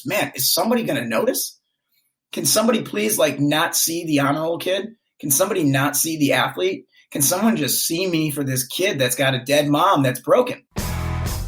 man, is somebody going to notice? Can somebody please not see the honor roll kid? Can somebody not see the athlete? Can someone just see me for this kid that's got a dead mom that's broken?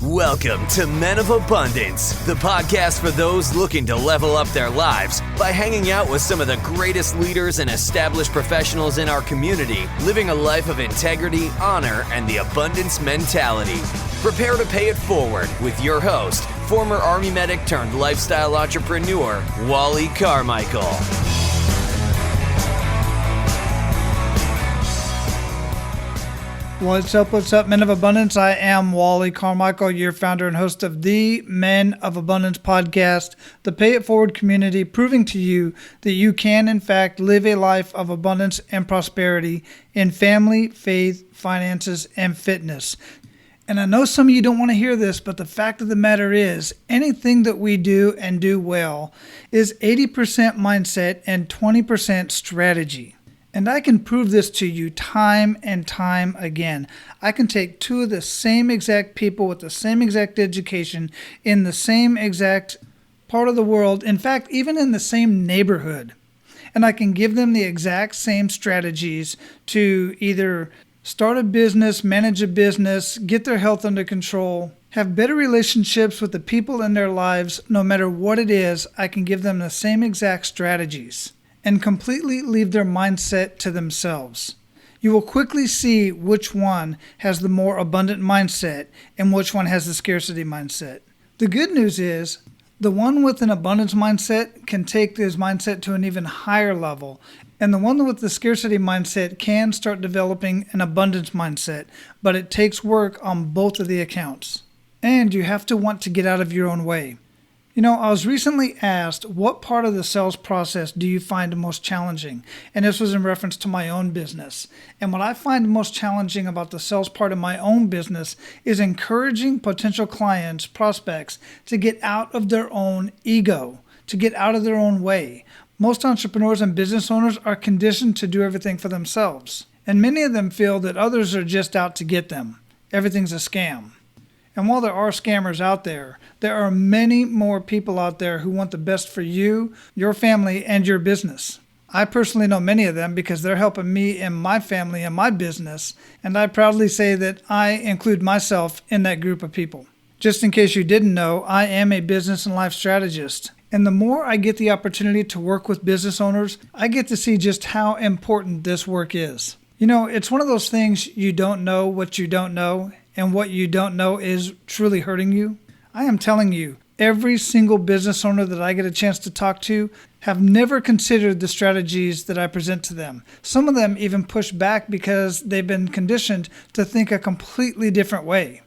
Welcome to Men of Abundance, the podcast for those looking to level up their lives by hanging out with some of the greatest leaders and established professionals in our community, living a life of integrity, honor, and the abundance mentality. Prepare to pay it forward with your host, former Army medic turned lifestyle entrepreneur, Wally Carmichael. What's up, Men of Abundance? I am Wally Carmichael, your founder and host of the Men of Abundance podcast, the Pay It Forward community, proving to you that you can, in fact, live a life of abundance and prosperity in family, faith, finances, and fitness. And I know some of you don't want to hear this, but the fact of the matter is, anything that we do and do well is 80% mindset and 20% strategy. And I can prove this to you time and time again. I can take two of the same exact people with the same exact education in the same exact part of the world, in fact, even in the same neighborhood, and I can give them the exact same strategies to either start a business, manage a business, get their health under control, have better relationships with the people in their lives. No matter what it is, I can give them the same exact strategies and completely leave their mindset to themselves. You will quickly see which one has the more abundant mindset and which one has the scarcity mindset. The good news is, the one with an abundance mindset can take his mindset to an even higher level, and the one with the scarcity mindset can start developing an abundance mindset, but it takes work on both of the accounts. And you have to want to get out of your own way. You know, I was recently asked, what part of the sales process do you find most challenging? And this was in reference to my own business. And what I find most challenging about the sales part of my own business is encouraging potential clients, prospects, to get out of their own ego, to get out of their own way. Most entrepreneurs and business owners are conditioned to do everything for themselves. And many of them feel that others are just out to get them. Everything's a scam. And while there are scammers out there are many more people out there who want the best for you, your family, and your business. I personally know many of them because they're helping me and my family and my business, and I proudly say that I include myself in that group of people. Just in case you didn't know, I am a business and life strategist. And the more I get the opportunity to work with business owners, I get to see just how important this work is. You know, it's one of those things you don't know what you don't know, and what you don't know is truly hurting you. I am telling you, every single business owner that I get a chance to talk to have never considered the strategies that I present to them. Some of them even push back because they've been conditioned to think a completely different way.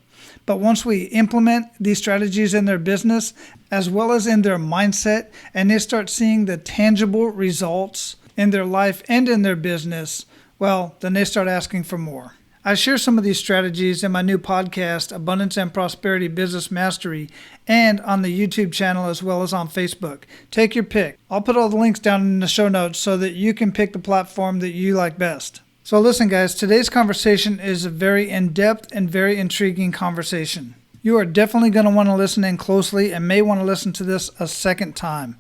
But once we implement these strategies in their business, as well as in their mindset, and they start seeing the tangible results in their life and in their business, well, then they start asking for more. I share some of these strategies in my new podcast, Abundance and Prosperity Business Mastery, and on the YouTube channel as well as on Facebook. Take your pick. I'll put all the links down in the show notes so that you can pick the platform that you like best. So listen, guys, today's conversation is a very in-depth and very intriguing conversation. You are definitely going to want to listen in closely and may want to listen to this a second time.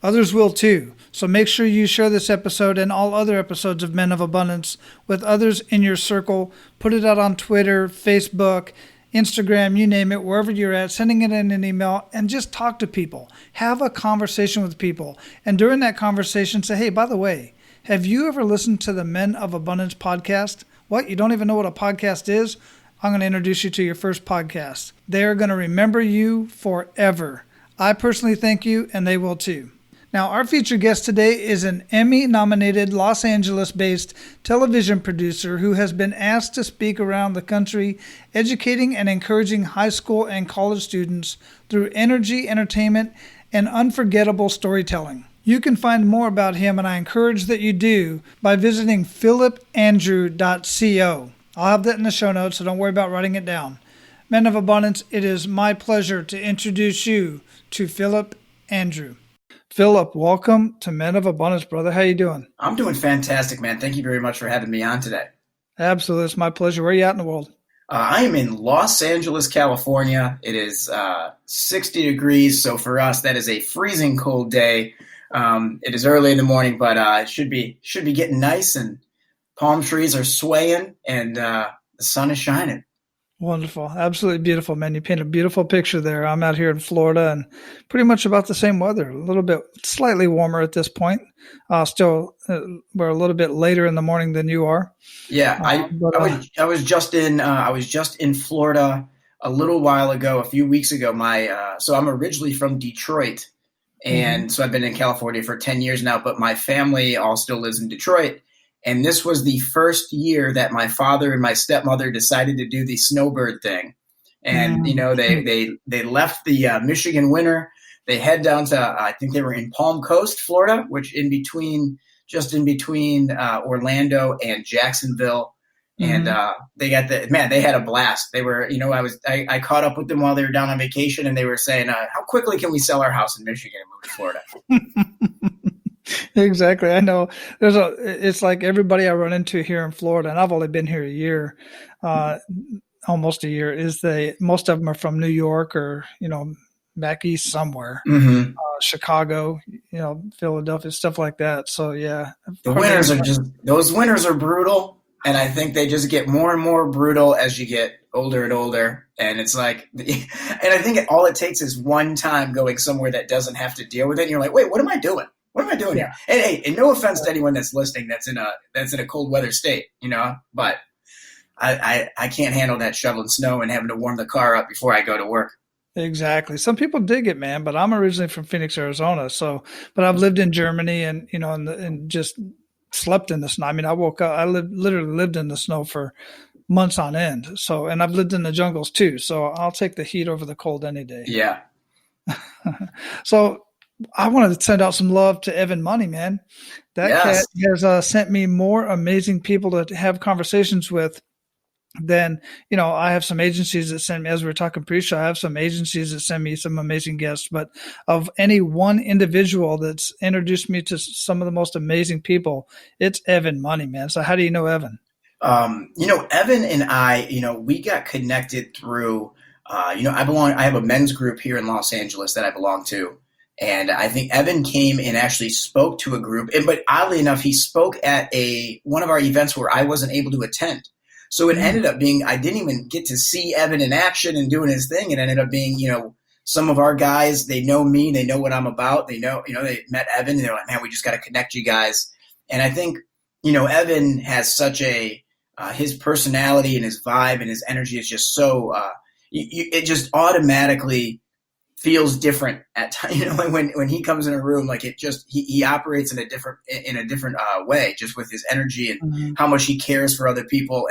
Others will too. So make sure you share this episode and all other episodes of Men of Abundance with others in your circle. Put it out on Twitter, Facebook, Instagram, you name it, wherever you're at, sending it in an email, and just talk to people. Have a conversation with people. And during that conversation, say, hey, by the way, have you ever listened to the Men of Abundance podcast? What? You don't even know what a podcast is? I'm going to introduce you to your first podcast. They are going to remember you forever. I personally thank you, and they will too. Now, our featured guest today is an Emmy-Nominated Los Angeles-based television producer who has been asked to speak around the country, educating and encouraging high school and college students through energy, entertainment, and unforgettable storytelling. You can find more about him, and I encourage that you do, by visiting phillipandrew.co. I'll have that in the show notes, so don't worry about writing it down. Men of Abundance, it is my pleasure to introduce you to Phillip Andrew. Phillip, welcome to Men of Abundance, brother. How you doing? I'm doing fantastic, man. Thank you very much for having me on today. Absolutely. It's my pleasure. Where are you at in the world? I am in Los Angeles, California. It is 60 degrees, so for us that is a freezing cold day. It is early in the morning, but it should be getting nice, and palm trees are swaying, and the sun is shining. Wonderful. Absolutely beautiful, man. You paint a beautiful picture there. I'm out here in Florida and pretty much about the same weather, a little bit slightly warmer at this point. Still, we're a little bit later in the morning than you are. Yeah, I was just in Florida a little while ago, a few weeks ago. So I'm originally from Detroit, and so I've been in California for 10 years now, but my family all still lives in Detroit. And this was the first year that my father and my stepmother decided to do the snowbird thing. And, they left the Michigan winter. They head down to, I think they were in Palm Coast, Florida, which just in between Orlando and Jacksonville. And they had a blast. They were, I caught up with them while they were down on vacation, and they were saying, how quickly can we sell our house in Michigan and move to Florida? Exactly. I know it's like everybody I run into here in Florida, and I've only been here a year, almost a year, most of them are from New York or, back east somewhere, Chicago, Philadelphia, stuff like that. So yeah. Those winters are brutal. And I think they just get more and more brutal as you get older and older. And it's like, and I think all it takes is one time going somewhere that doesn't have to deal with it. And you're like, wait, what am I doing? What am I doing here? And hey, and no offense to anyone that's listening that's in a cold weather state, but I can't handle that shoveling snow and having to warm the car up before I go to work. Exactly. Some people dig it, man, but I'm originally from Phoenix, Arizona. But I've lived in Germany and, and just slept in the snow. I mean, I woke up, literally lived in the snow for months on end. And I've lived in the jungles too. So I'll take the heat over the cold any day. Yeah. So I wanted to send out some love to Evan Money, man. That cat has sent me more amazing people to have conversations with than, I have some agencies that send me, as we were talking pre-show, I have some agencies that send me some amazing guests, but of any one individual that's introduced me to some of the most amazing people, it's Evan Money, man. So how do you know Evan? Evan and I, we got connected through, I have a men's group here in Los Angeles that I belong to. And I think Evan came and actually spoke to a group. But oddly enough, he spoke at one of our events where I wasn't able to attend. So it ended up being, I didn't even get to see Evan in action and doing his thing. It ended up being, some of our guys, they know me, they know what I'm about. They know, they met Evan and they're like, man, we just got to connect you guys. And I think, Evan has such his personality and his vibe and his energy is just so, it just automatically feels different at times. When he comes in a room, like he operates in a different way, just with his energy and how much he cares for other people.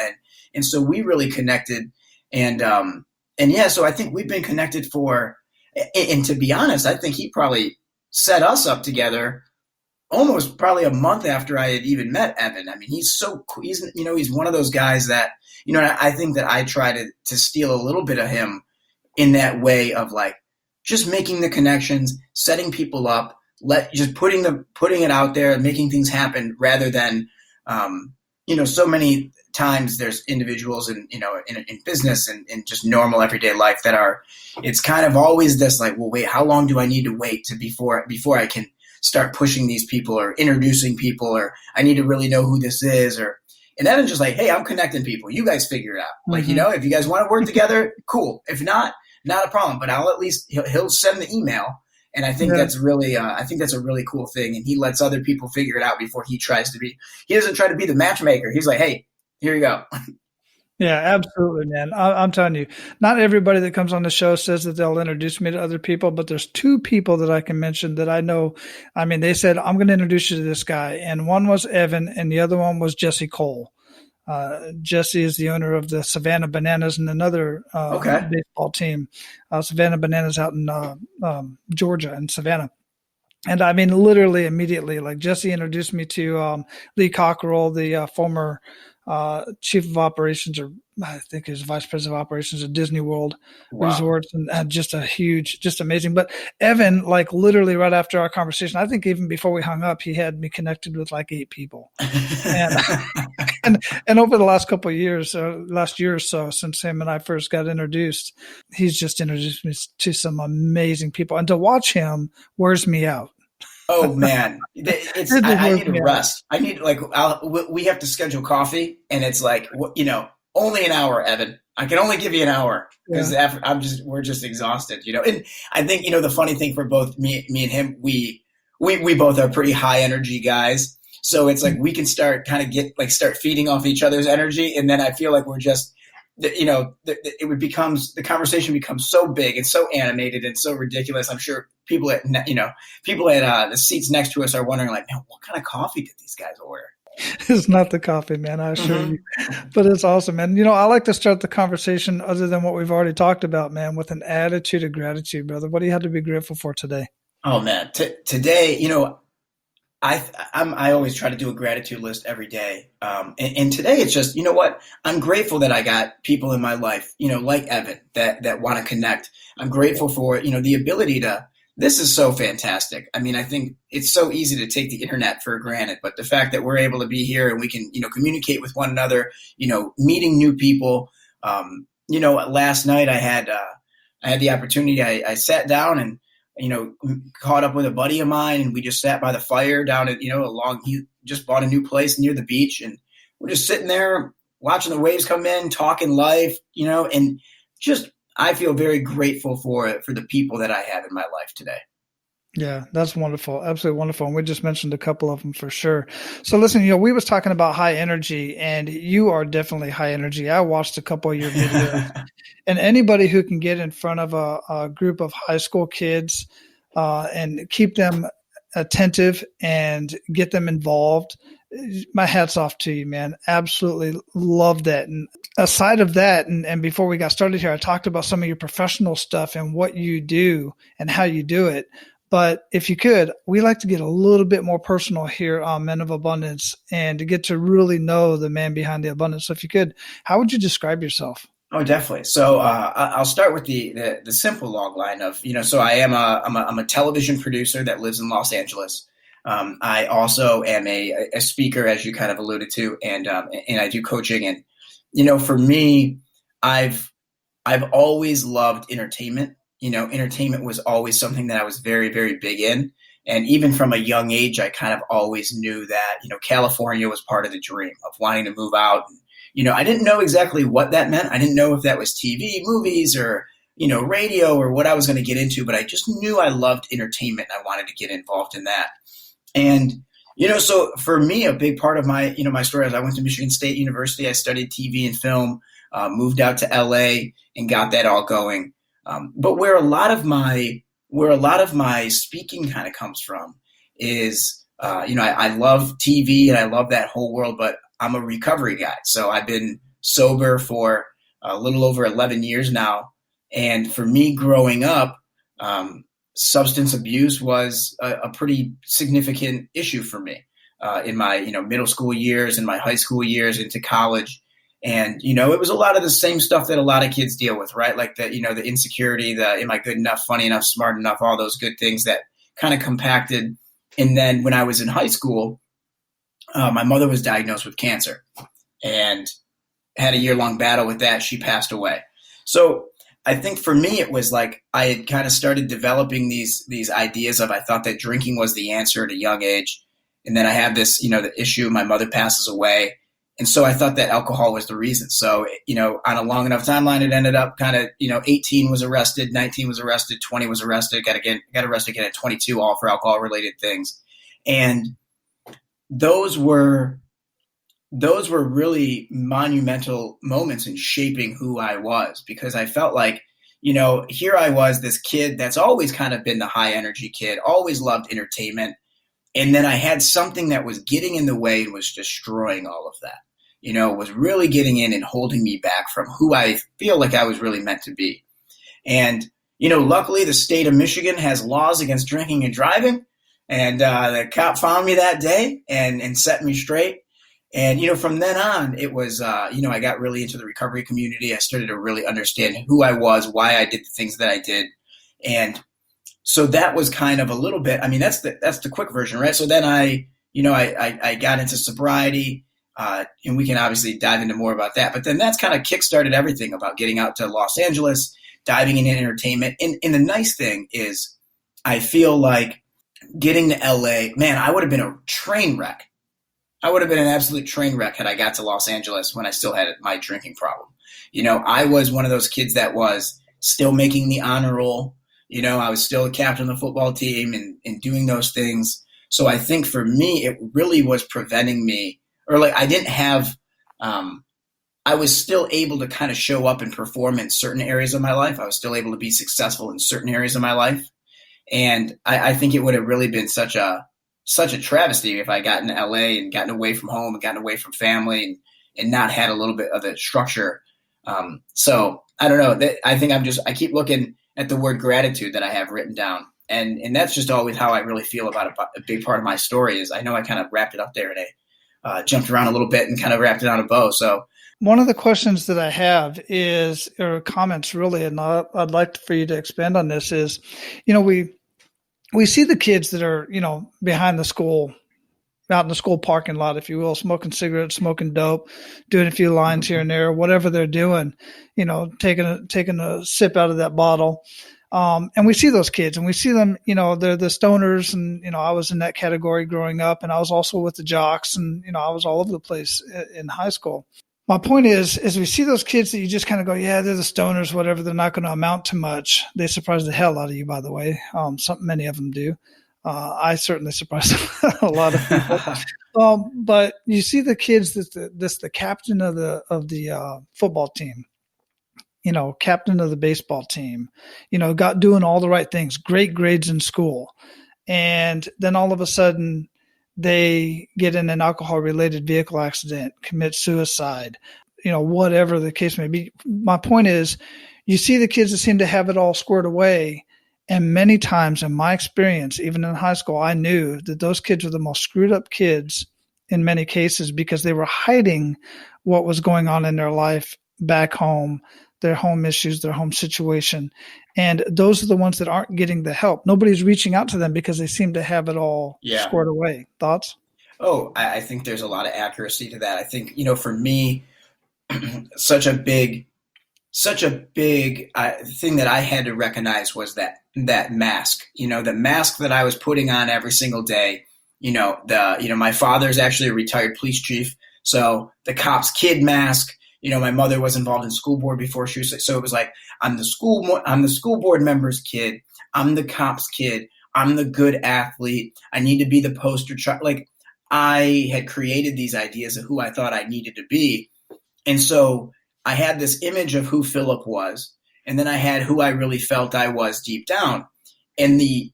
And so we really connected so I think we've been connected and to be honest, I think he probably set us up together almost probably a month after I had even met Evan. I mean, he's one of those guys that, I think that I try to steal a little bit of him in that way of like, just making the connections, setting people up, just putting it out there and making things happen rather than, so many times there's individuals in business and in just normal everyday life it's kind of always this like, well, wait, how long do I need to wait before I can start pushing these people or introducing people, or I need to really know who this is, and Evan's just like, hey, I'm connecting people. You guys figure it out. Like, if you guys want to work together, cool. If not a problem, but I'll at least, he'll send the email. And I think that's really, that's a really cool thing. And he lets other people figure it out before he doesn't try to be the matchmaker. He's like, hey, here you go. Yeah, absolutely, man. I'm telling you, not everybody that comes on the show says that they'll introduce me to other people, but there's two people that I can mention that I know. I mean, they said, I'm going to introduce you to this guy. And one was Evan and the other one was Jesse Cole. Jesse is the owner of the Savannah Bananas and another baseball team, Savannah Bananas out in Georgia and Savannah. And I mean, literally immediately, like Jesse introduced me to Lee Cockrell, the former chief of operations, or I think he's vice president of operations at Disney World Resorts, and just just amazing. But Evan, like literally right after our conversation, I think even before we hung up, he had me connected with like 8 people. And over the last couple of years, last year or so, since him and I first got introduced, he's just introduced me to some amazing people. And to watch him wears me out. Oh man, I need to rest. I need we have to schedule coffee, and it's like, only an hour, Evan. I can only give you an hour because we're just exhausted, And I think the funny thing for both me and him, we both are pretty high energy guys, so it's like we can start feeding off each other's energy, and then I feel like we're just. The conversation becomes so big and so animated and so ridiculous. I'm sure people at the seats next to us are wondering, like, man, what kind of coffee did these guys order? It's not the coffee, man, I assure you. But it's awesome, man. I like to start the conversation, other than what we've already talked about, man, with an attitude of gratitude, brother. What do you have to be grateful for today? Oh man, today, I always try to do a gratitude list every day. And today it's just, what? I'm grateful that I got people in my life, like Evan, that want to connect. I'm grateful for, the ability this is so fantastic. I mean, I think it's so easy to take the internet for granted, but the fact that we're able to be here and we can, communicate with one another, meeting new people. Last night I had the opportunity, I sat down and, caught up with a buddy of mine, and we just sat by the fire down at, he just bought a new place near the beach, and we're just sitting there watching the waves come in, talking life, and just, I feel very grateful for the people that I have in my life today. Yeah, that's wonderful. Absolutely wonderful. And we just mentioned a couple of them for sure. So listen, we was talking about high energy, and you are definitely high energy. I watched a couple of your videos, and anybody who can get in front of a group of high school kids and keep them attentive and get them involved, my hat's off to you, man. Absolutely love that. And aside of that, and before we got started here, I talked about some of your professional stuff and what you do and how you do it. But if you could, we like to get a little bit more personal here on Men of Abundance and to get to really know the man behind the abundance. So if you could, how would you describe yourself? Oh, definitely. So I'll start with the simple log line of, so I'm a television producer that lives in Los Angeles. I also am a speaker, as you kind of alluded to, and I do coaching. And, for me, I've always loved entertainment. Entertainment was always something that I was very, very big in. And even from a young age, I kind of always knew that, California was part of the dream of wanting to move out. And, I didn't know exactly what that meant. I didn't know if that was TV, movies, or, radio, or what I was going to get into, but I just knew I loved entertainment and I wanted to get involved in that. And, so for me, a big part of my, my story is I went to Michigan State University. I studied TV and film, moved out to LA and got that all going. But where a lot of my speaking kind of comes from is, I love TV and I love that whole world, but I'm a recovery guy. So I've been sober for a little over 11 years now. And for me growing up, substance abuse was a pretty significant issue for me in my, middle school years and my high school years into college. And, it was a lot of the same stuff that a lot of kids deal with, right? Like the insecurity, am I good enough, funny enough, smart enough, all those good things that kind of compacted. And then when I was in high school, my mother was diagnosed with cancer and had a year-long battle with that. She passed away. So I think for me, it was like I had kind of started developing these ideas of, I thought that drinking was the answer at a young age. And then I have this, the issue, my mother passes away. And so I thought that alcohol was the reason. So, on a long enough timeline, it ended up kind of, 18 was arrested, 19 was arrested, 20 was arrested, got arrested again at 22, all for alcohol related things. And those were really monumental moments in shaping who I was, because I felt like, here I was, this kid that's always kind of been the high energy kid, always loved entertainment. And then I had something that was getting in the way and was destroying all of that, was really getting in and holding me back from who I feel like I was really meant to be. And, luckily the state of Michigan has laws against drinking and driving. And the cop found me that day and set me straight. And, from then on, it was, I got really into the recovery community. I started to really understand who I was, why I did the things that I did. And so that was kind of a little bit, that's the quick version, right? So then I got into sobriety, and we can obviously dive into more about that. But then that's kind of kickstarted everything about getting out to Los Angeles, diving into entertainment. And the nice thing is I feel like getting to LA, man, I would have been a train wreck. I would have been an absolute train wreck had I got to Los Angeles when I still had my drinking problem. I was one of those kids that was still making the honor roll. I was still a captain of the football team and doing those things. So I think for me, it really was preventing me, or like I didn't have, I was still able to kind of show up and perform in certain areas of my life. I was still able to be successful in certain areas of my life. And I think it would have really been such a travesty if I got in LA and gotten away from home and gotten away from family and not had a little bit of the structure. So I don't know. I think I keep looking at the word gratitude that I have written down. And that's just always how I really feel about a big part of my story is I know I kind of wrapped it up there and I jumped around a little bit and kind of wrapped it on a bow. So one of the questions that I have is, or comments really, and I'd like for you to expand on this is, we see the kids that are, behind the school, out in the school parking lot, if you will, smoking cigarettes, smoking dope, doing a few lines here and there, whatever they're doing, taking a sip out of that bottle. And we see those kids and we see them, they're the stoners. And, I was in that category growing up and I was also with the jocks and, I was all over the place in high school. My point is we see those kids that you just kind of go, yeah, they're the stoners, whatever. They're not going to amount to much. They surprise the hell out of you, by the way. Many of them do. I certainly surprised a lot of people. But you see the kids that's the captain of the football team, captain of the baseball team, got doing all the right things, great grades in school. And then all of a sudden, they get in an alcohol-related vehicle accident, commit suicide, whatever the case may be. My point is, you see the kids that seem to have it all squared away, and many times in my experience, even in high school, I knew that those kids were the most screwed up kids in many cases because they were hiding what was going on in their life back home, their home issues, their home situation. And those are the ones that aren't getting the help. Nobody's reaching out to them because they seem to have it all squared away. Thoughts? Oh, I think there's a lot of accuracy to that. I think, for me, such a big thing that I had to recognize was that mask, the mask that I was putting on every single day. My father's actually a retired police chief. So the cop's kid mask, my mother was involved in school board before she was, so it was like, I'm the school board member's kid. I'm the cop's kid. I'm the good athlete. I need to be the poster child. Like I had created these ideas of who I thought I needed to be. And so I had this image of who Phillip was. And then I had who I really felt I was deep down. And the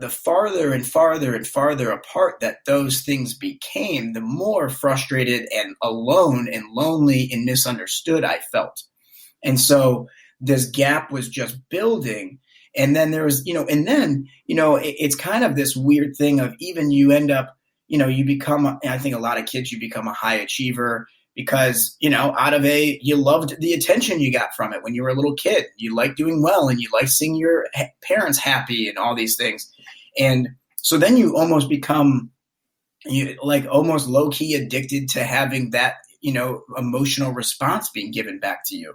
farther and farther and farther apart that those things became, the more frustrated and alone and lonely and misunderstood I felt. And so this gap was just building. And then there was, it's kind of this weird thing of even you end up, you become, I think a lot of kids, you become a high achiever because, you loved the attention you got from it when you were a little kid. You like doing well and you like seeing your parents happy and all these things. And so then you almost become almost low key addicted to having that, emotional response being given back to you.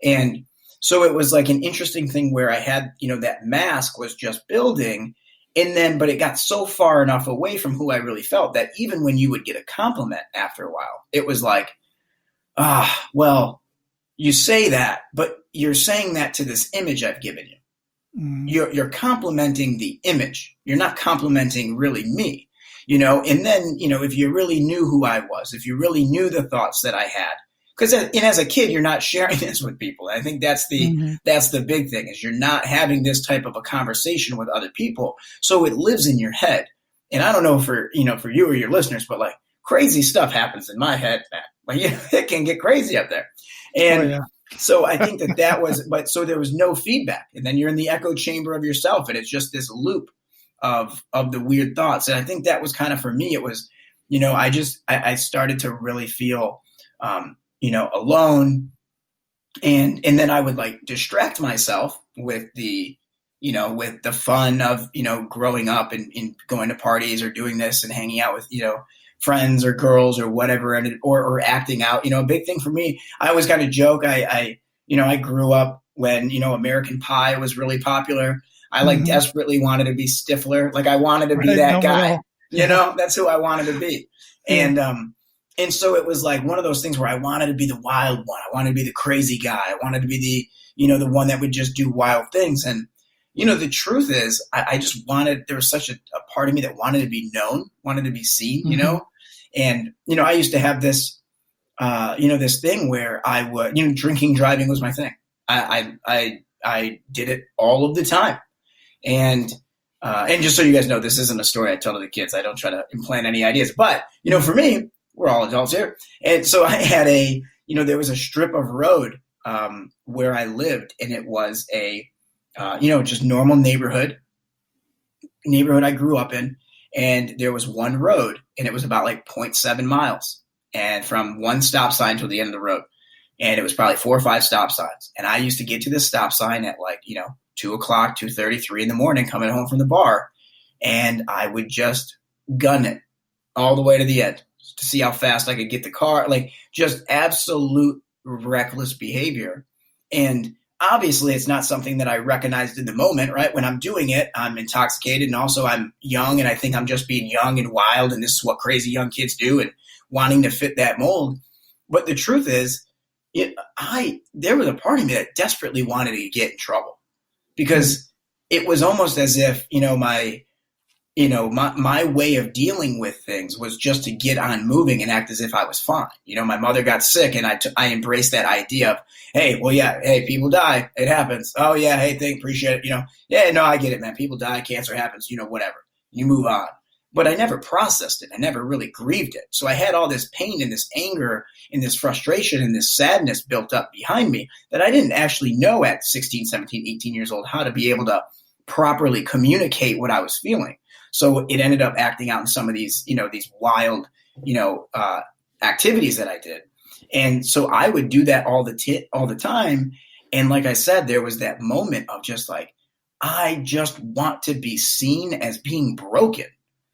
And so it was like an interesting thing where I had, that mask was just building. And then, but it got so far enough away from who I really felt that even when you would get a compliment after a while, it was like, well, you say that, but you're saying that to this image I've given you. Mm. You're complimenting the image. You're not complimenting really me, and then, if you really knew who I was, if you really knew the thoughts that I had, because as a kid, you're not sharing this with people. I think that's the big thing is you're not having this type of a conversation with other people. So it lives in your head. And I don't know for you or your listeners, but like crazy stuff happens in my head. Like it can get crazy up there. And so I think that was, but so there was no feedback. And then you're in the echo chamber of yourself. And it's just this loop of the weird thoughts. And I think that was kind of, for me, it was I started to really feel, alone. And then I would like distract myself with with the fun of, growing up and going to parties or doing this and hanging out with, friends or girls or whatever, or acting out. A big thing for me, I always kind of joke. I grew up when, American Pie was really popular. I desperately wanted to be Stifler. Like I wanted to be that guy, that's who I wanted to be. And so it was like one of those things where I wanted to be the wild one. I wanted to be the crazy guy. I wanted to be the one that would just do wild things. And, the truth is I just wanted, there was such a part of me that wanted to be known, wanted to be seen, and, I used to have this, this thing where I would, drinking, driving was my thing. I did it all of the time. And just so you guys know, this isn't a story I tell to the kids. I don't try to implant any ideas, but, for me, we're all adults here. And so I had there was a strip of road where I lived, and it was a, just normal neighborhood I grew up in. And there was one road, and it was about like 0.7 miles, and from one stop sign to the end of the road. And it was probably 4 or 5 stop signs. And I used to get to this stop sign at 2 o'clock, 2:30, 3 in the morning, coming home from the bar. And I would just gun it all the way to the end to see how fast I could get the car, just absolute reckless behavior. And obviously it's not something that I recognized in the moment, right? When I'm doing it, I'm intoxicated, and also I'm young, and I think I'm just being young and wild, and this is what crazy young kids do, and wanting to fit that mold. But the truth is, there was a part of me that desperately wanted to get in trouble, because it was almost as if, my way of dealing with things was just to get on moving and act as if I was fine. My mother got sick, and I embraced that idea of, hey, well, yeah, hey, people die. It happens. Oh, yeah, hey, appreciate it. Yeah, no, I get it, man. People die. Cancer happens, whatever. You move on. But I never processed it. I never really grieved it. So I had all this pain and this anger and this frustration and this sadness built up behind me that I didn't actually know at 16, 17, 18 years old how to be able to properly communicate what I was feeling. So it ended up acting out in some of these, these wild, activities that I did. And so I would do that all the time. And like I said, there was that moment of just like, I just want to be seen as being broken.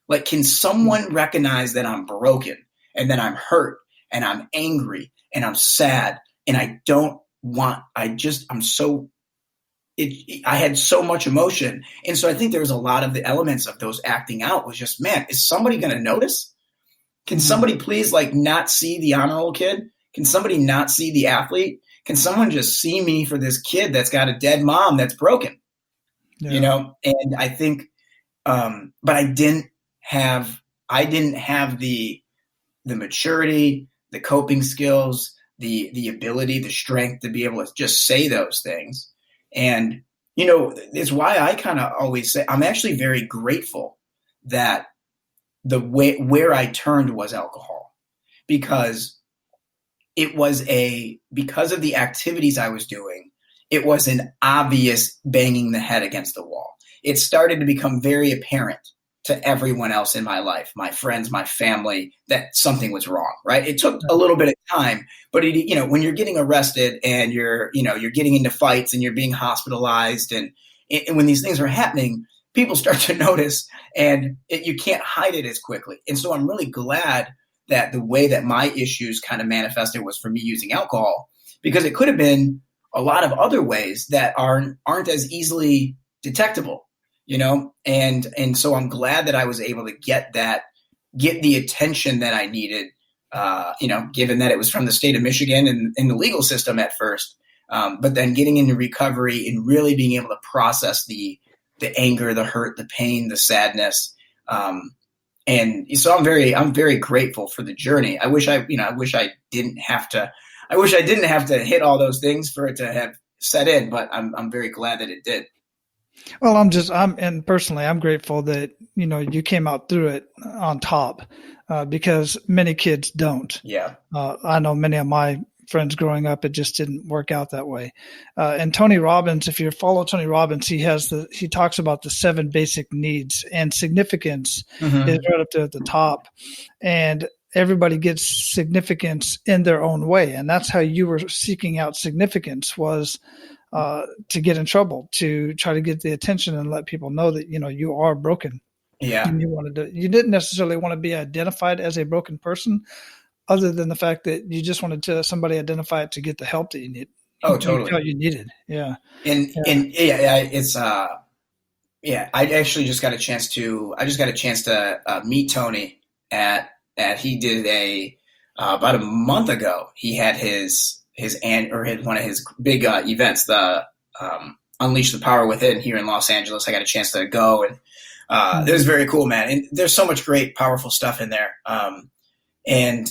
Like, can someone recognize that I'm broken and that I'm hurt and I'm angry and I'm sad and I had so much emotion. And so I think there was a lot of the elements of those acting out was just, man, is somebody going to notice? Can somebody please not see the honor roll kid? Can somebody not see the athlete? Can someone just see me for this kid that's got a dead mom that's broken? Yeah. And I think, but I didn't have the maturity, the coping skills, the ability, the strength to be able to just say those things. And, it's why I kind of always say I'm actually very grateful that where I turned was alcohol, because because of the activities I was doing, it was an obvious banging the head against the wall. It started to become very apparent to everyone else in my life, my friends, my family, that something was wrong, right? It took a little bit of time, but when you're getting arrested and you're getting into fights and you're being hospitalized and when these things are happening, people start to notice, and you can't hide it as quickly. And so I'm really glad that the way that my issues kind of manifested was for me using alcohol, because it could have been a lot of other ways that aren't as easily detectable. And so I'm glad that I was able to get the attention that I needed, given that it was from the state of Michigan and in the legal system at first, but then getting into recovery and really being able to process the anger, the hurt, the pain, the sadness. And so I'm very grateful for the journey. I wish I didn't have to hit all those things for it to have set in, but I'm very glad that it did. Well, and personally, I'm grateful that, you came out through it on top, because many kids don't. Yeah. I know many of my friends growing up, it just didn't work out that way. And Tony Robbins, if you follow Tony Robbins, he talks about the 7 basic needs, and significance is right up there at the top. And everybody gets significance in their own way. And that's how you were seeking out significance, was to get in trouble, to try to get the attention and let people know that, you are broken. Yeah. And you didn't necessarily want to be identified as a broken person, other than the fact that you just wanted to somebody identify it to get the help that you need. Oh, totally. You needed. Yeah. It's I actually just got a chance to meet Tony he did about a month ago. He had one of his big events, the Unleash the Power Within, here in Los Angeles. I got a chance to go, and it was very cool, man. And there's so much great, powerful stuff in there. And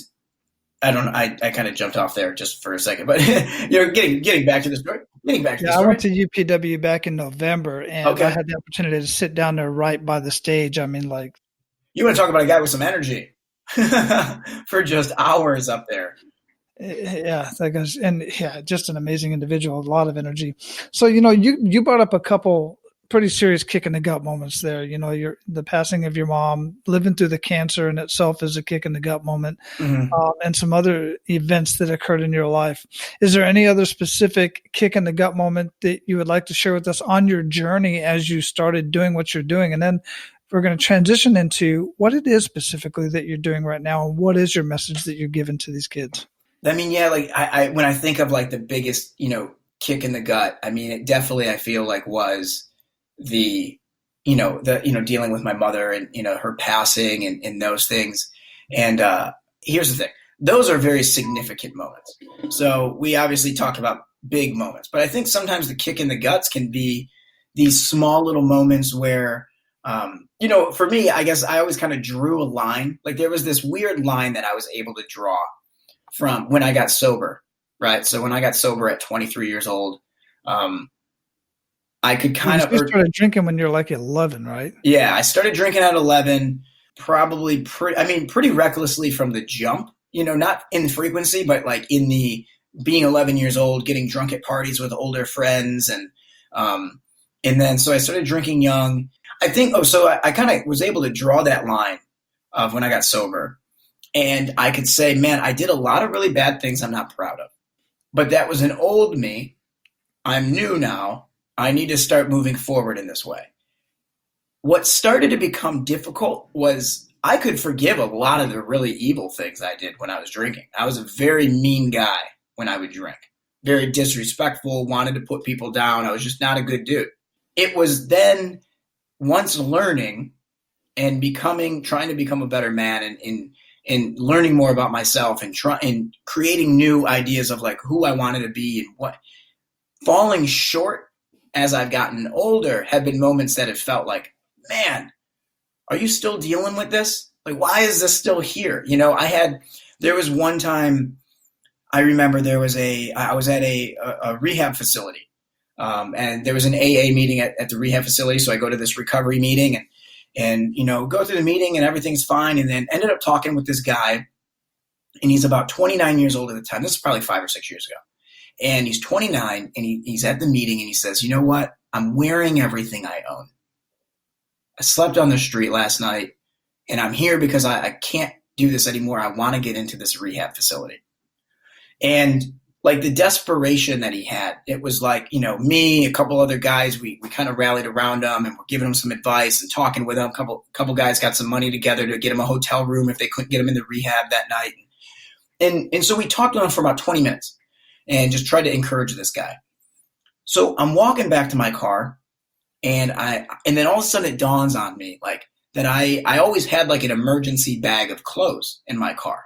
I kind of jumped off there just for a second, but getting back to the story. I went to UPW back in November, and I had the opportunity to sit down there right by the stage. I mean, like, you want to talk about a guy with some energy for just hours up there. Yeah, that goes, and just an amazing individual, a lot of energy. So, you brought up a couple pretty serious kick in the gut moments there. The passing of your mom, living through the cancer in itself is a kick in the gut moment, and some other events that occurred in your life. Is there any other specific kick in the gut moment that you would like to share with us on your journey as you started doing what you're doing? And then we're going to transition into what it is specifically that you're doing right now, and what is your message that you're giving to these kids? I mean, I when I think of like the biggest, kick in the gut, I mean, it definitely, I feel like, was the dealing with my mother and, her passing and those things. And here's the thing. Those are very significant moments. So we obviously talk about big moments, but I think sometimes the kick in the guts can be these small little moments where, for me, I guess I always kind of drew a line. Like, there was this weird line that I was able to draw from when I got sober, right? So when I got sober at 23 years old, I could You started drinking when you're like 11, right? Yeah, I started drinking at 11, probably pretty recklessly from the jump, not in frequency, but like in the being 11 years old, getting drunk at parties with older friends. And then, so I started drinking young. I think, I kind of was able to draw that line of when I got sober. And I could say, man, I did a lot of really bad things I'm not proud of. But that was an old me. I'm new now. I need to start moving forward in this way. What started to become difficult was I could forgive a lot of the really evil things I did when I was drinking. I was a very mean guy when I would drink. Very disrespectful, wanted to put people down. I was just not a good dude. It was then, once learning and trying to become a better man and learning more about myself and creating new ideas of like who I wanted to be and what, falling short as I've gotten older have been moments that have felt like, man, are you still dealing with this? Like, why is this still here? There was one time I remember I was at a rehab facility, and there was an AA meeting at the rehab facility. So I go to this recovery meeting and go through the meeting and everything's fine. And then ended up talking with this guy, and he's about 29 years old at the time. This is probably 5 or 6 years ago. And he's 29 and he's at the meeting and he says, you know what? I'm wearing everything I own. I slept on the street last night and I'm here because I can't do this anymore. I want to get into this rehab facility. And like the desperation that he had, it was like, me, a couple other guys, we kind of rallied around him and we're giving him some advice and talking with him. A couple guys got some money together to get him a hotel room if they couldn't get him in the rehab that night. And so we talked to him for about 20 minutes. And just tried to encourage this guy. So I'm walking back to my car, and then all of a sudden it dawns on me like that I always had like an emergency bag of clothes in my car,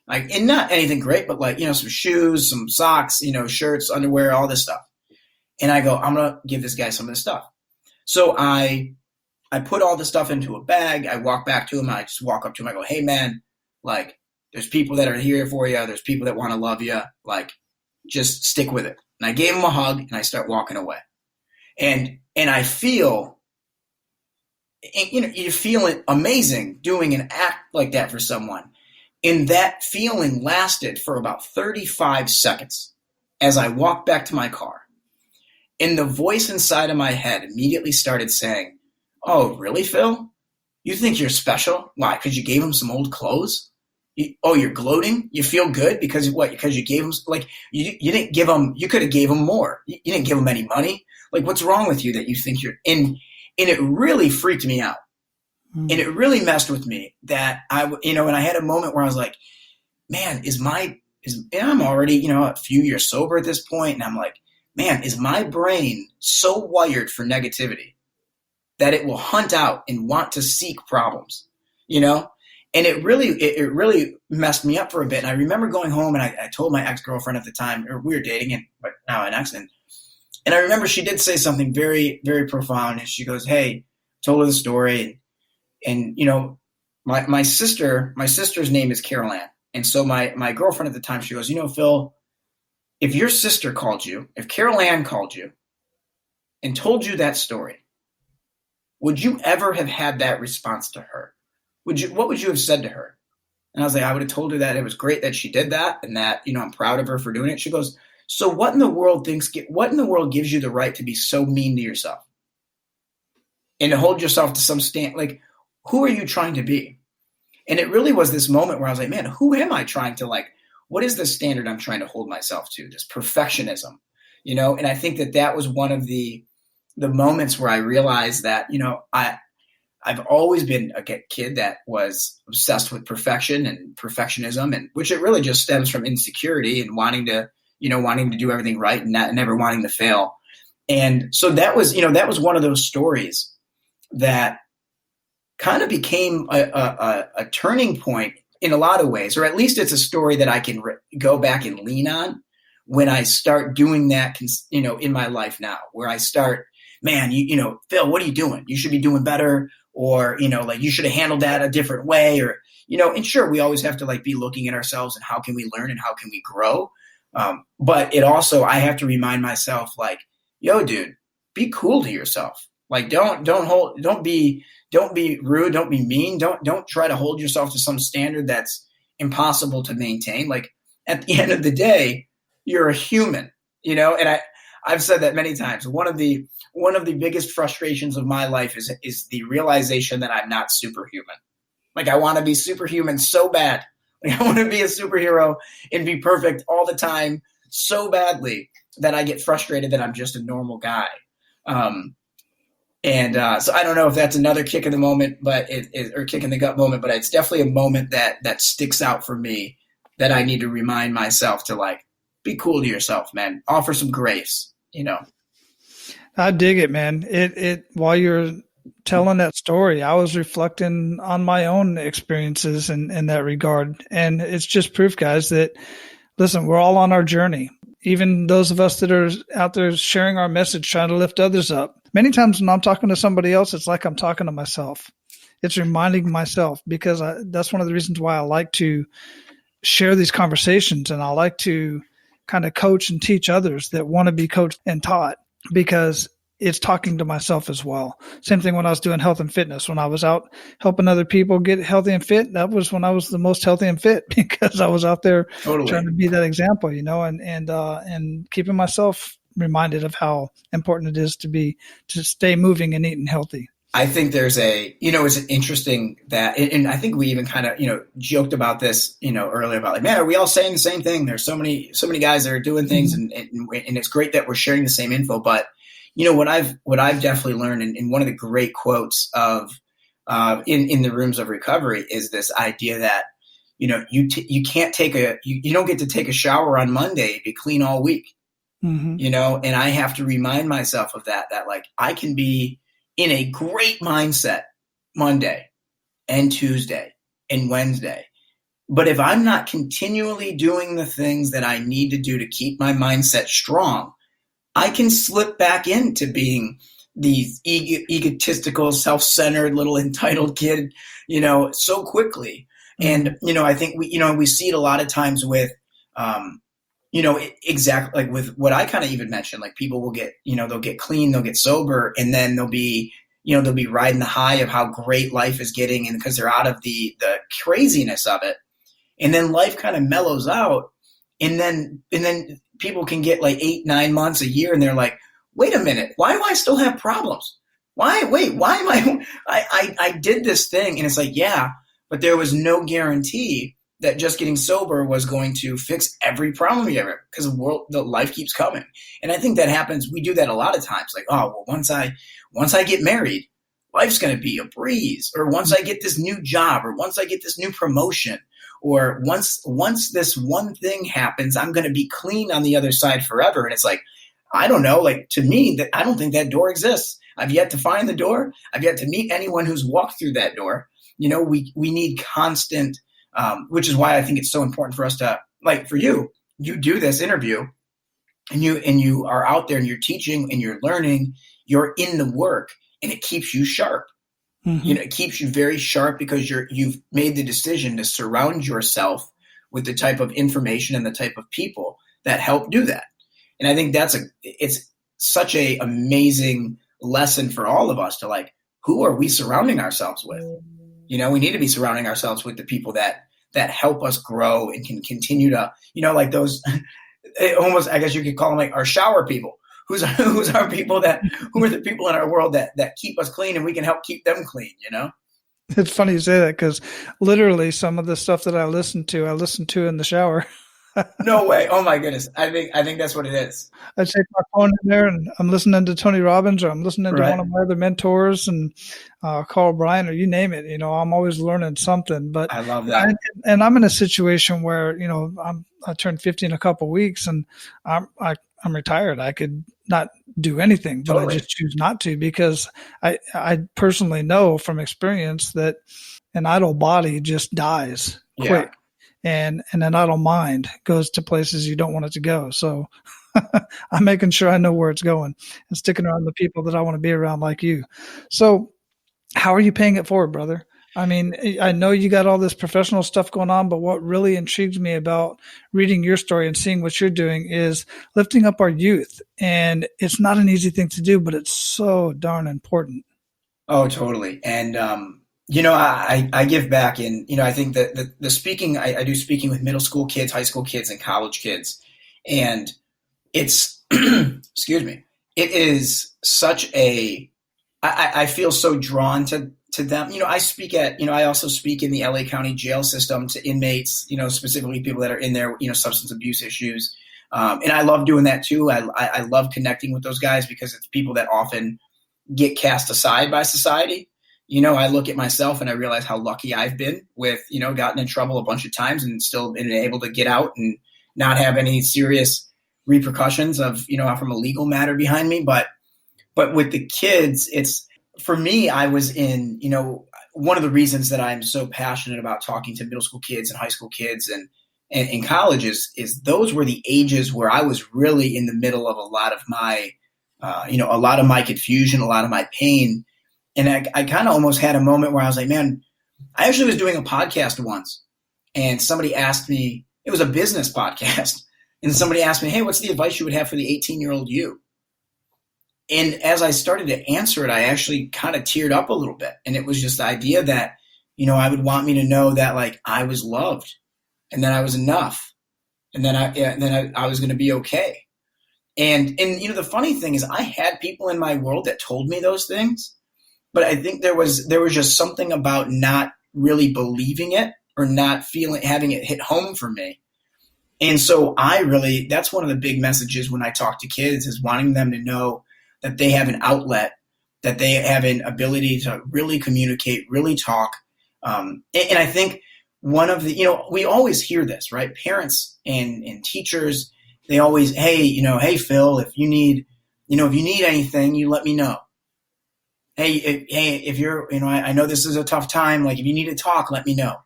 like, and not anything great, but like some shoes, some socks, shirts, underwear, all this stuff. And I go, I'm gonna give this guy some of this stuff. So I put all the stuff into a bag. I walk back to him. I just walk up to him. I go, hey man, like there's people that are here for you. There's people that want to love you. Like, just stick with it. And I gave him a hug and I start walking away. And I feel, you feel it amazing doing an act like that for someone. And that feeling lasted for about 35 seconds as I walked back to my car. And the voice inside of my head immediately started saying, "Oh, really, Phil? You think you're special? Why? Because you gave him some old clothes? You're gloating? You feel good because what? Because you gave him, like, you didn't give him, you could have gave him more. You didn't give him any money. Like, what's wrong with you that you think you're in?" And it really freaked me out. And it really messed with me that and I had a moment where I was like, man, and I'm already, a few years sober at this point. And I'm like, man, is my brain so wired for negativity that it will hunt out and want to seek problems, And it really messed me up for a bit. And I remember going home and I told my ex-girlfriend at the time, or we were dating, but now an ex. And I remember she did say something very, very profound. And she goes, "Hey," told her the story. And my sister's name is Carol Ann. And so my girlfriend at the time, she goes, "Phil, if your sister called you, if Carol Ann called you and told you that story, would you ever have had that response to her? What would you have said to her?" And I was like, I would have told her that it was great that she did that and that, I'm proud of her for doing it. She goes, "So what in the world gives you the right to be so mean to yourself and to hold yourself to some like, who are you trying to be?" And it really was this moment where I was like, man, who am I trying to, like, what is the standard I'm trying to hold myself to? This perfectionism, And I think that was one of the moments where I realized that, I've always been a kid that was obsessed with perfection and perfectionism, and which it really just stems from insecurity and wanting to do everything right and never wanting to fail. And so that was one of those stories that kind of became a turning point in a lot of ways, or at least it's a story that I can go back and lean on when I start doing that, in my life now, where I start, man, Phil, what are you doing? You should be doing better, or, like, you should have handled that a different way, or, and sure, we always have to, like, be looking at ourselves and how can we learn and how can we grow. But it also, I have to remind myself, like, yo, dude, be cool to yourself. Like, don't be rude. Don't be mean. Don't try to hold yourself to some standard that's impossible to maintain. Like, at the end of the day, you're a human, and I've said that many times. One of the biggest frustrations of my life is the realization that I'm not superhuman. Like, I want to be superhuman so bad. Like, I want to be a superhero and be perfect all the time so badly that I get frustrated that I'm just a normal guy. So I don't know if that's another kick in the moment, or kick in the gut moment, but it's definitely a moment that sticks out for me that I need to remind myself to, like, be cool to yourself, man. Offer some grace, I dig it, man. It while you're telling that story, I was reflecting on my own experiences in that regard. And it's just proof, guys, that, listen, we're all on our journey. Even those of us that are out there sharing our message, trying to lift others up. Many times when I'm talking to somebody else, it's like I'm talking to myself. It's reminding myself, because that's one of the reasons why I like to share these conversations, and I like to kind of coach and teach others that want to be coached and taught, because it's talking to myself as well. Same thing when I was doing health and fitness. When I was out helping other people get healthy and fit, that was when I was the most healthy and fit, because I was out there trying to be that example, and keeping myself reminded of how important it is to stay moving and eating healthy. I think there's it's interesting that, and I think we even kind of, joked about this, earlier about, like, man, are we all saying the same thing? There's so many guys that are doing things, and it's great that we're sharing the same info. But, what I've definitely learned, and one of the great quotes of, in the rooms of recovery, is this idea that, you don't get to take a shower on Monday and be clean all week, and I have to remind myself of that, like, I can be in a great mindset Monday and Tuesday and Wednesday. But if I'm not continually doing the things that I need to do to keep my mindset strong, I can slip back into being the egotistical, self-centered, little entitled kid, so quickly. And, I think we see it a lot of times with, exactly like with what I kind of even mentioned, like, people will get, they'll get clean, they'll get sober, and then they'll be riding the high of how great life is getting, and because they're out of the craziness of it. And then life kind of mellows out. And then people can get like 8, 9 months, a year, and they're like, wait a minute, why do I still have problems? Why am I did this thing. And it's like, yeah, but there was no guarantee that just getting sober was going to fix every problem you ever, because the life keeps coming. And I think that happens. We do that a lot of times. Like, oh, well, once I get married, life's going to be a breeze. Or once I get this new job, or once I get this new promotion, or once this one thing happens, I'm going to be clean on the other side forever. And it's like, I don't know, like to me, that I don't think that door exists. I've yet to find the door. I've yet to meet anyone who's walked through that door. You know, we need constant, which is why I think it's so important for us to, like for you do this interview and you are out there and you're teaching and you're learning, you're in the work, and it keeps you sharp. Mm-hmm. You know, it keeps you very sharp because you've made the decision to surround yourself with the type of information and the type of people that help do that. And I think it's such a amazing lesson for all of us to, like, who are we surrounding ourselves with? You know, we need to be surrounding ourselves with the people that help us grow and can continue to, you know, like those almost, I guess you could call them like our shower people. Who's our people who are the people in our world that keep us clean and we can help keep them clean, you know? It's funny you say that, because literally some of the stuff that I listen to in the shower. No way. Oh my goodness. I think that's what it is. I take my phone in there and I'm listening to Tony Robbins, or I'm listening to one of my other mentors, and Carl Bryan, or you name it. You know, I'm always learning something. But I love that. And I'm in a situation where, you know, I turned 50 in a couple of weeks, and I'm retired. I could not do anything, but totally. I just choose not to, because I personally know from experience that an idle body just dies quick. And an idle mind goes to places you don't want it to go. So I'm making sure I know where it's going and sticking around the people that I want to be around, like you. So how are you paying it forward, brother? I mean, I know you got all this professional stuff going on, but what really intrigues me about reading your story and seeing what you're doing is lifting up our youth. And it's not an easy thing to do, but it's so darn important. Oh, totally. And, you know, I give back, and, you know, I think that the speaking, I do speaking with middle school kids, high school kids, and college kids. And it's, excuse me, it is such I feel so drawn to them. You know, I also speak in the LA County jail system to inmates, you know, specifically people that are in there, you know, substance abuse issues. And I love doing that too. I love connecting with those guys, because it's people that often get cast aside by society. You know, I look at myself and I realize how lucky I've been with, you know, gotten in trouble a bunch of times and still been able to get out and not have any serious repercussions of, you know, from a legal matter behind me. But with the kids, it's, for me, I was in, you know, one of the reasons that I'm so passionate about talking to middle school kids and high school kids and in colleges is those were the ages where I was really in the middle of a lot of my, you know, a lot of my confusion, a lot of my pain. And I kind of almost had a moment where I was like, man, I actually was doing a podcast once, and somebody asked me, it was a business podcast, and somebody asked me, hey, what's the advice you would have for the 18-year-old you? And as I started to answer it, I actually kind of teared up a little bit. And it was just the idea that, you know, I would want me to know that, like, I was loved, and that I was enough, and then I was going to be okay. And you know, the funny thing is, I had people in my world that told me those things. But I think there was just something about not really believing it, or not having it hit home for me. And so that's one of the big messages when I talk to kids, is wanting them to know that they have an outlet, that they have an ability to really communicate, really talk. And I think one of the, you know, we always hear this, right? Parents and teachers, they always, hey, Phil, if you need anything, you let me know. Hey, if you're, you know, I know this is a tough time. Like, if you need to talk, let me know.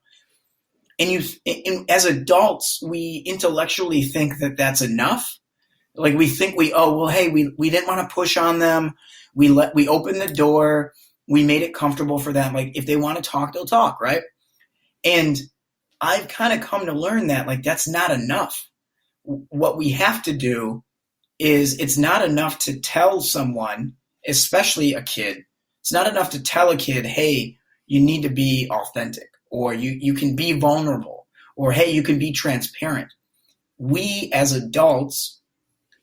And as adults, we intellectually think that that's enough. Like, we think we didn't want to push on them. We opened the door. We made it comfortable for them. Like, if they want to talk, they'll talk, right? And I've kind of come to learn that, like, that's not enough. What we have to do is, it's not enough to tell someone, especially a kid, it's not enough to tell a kid, hey, you need to be authentic, or you can be vulnerable, or, hey, you can be transparent. We as adults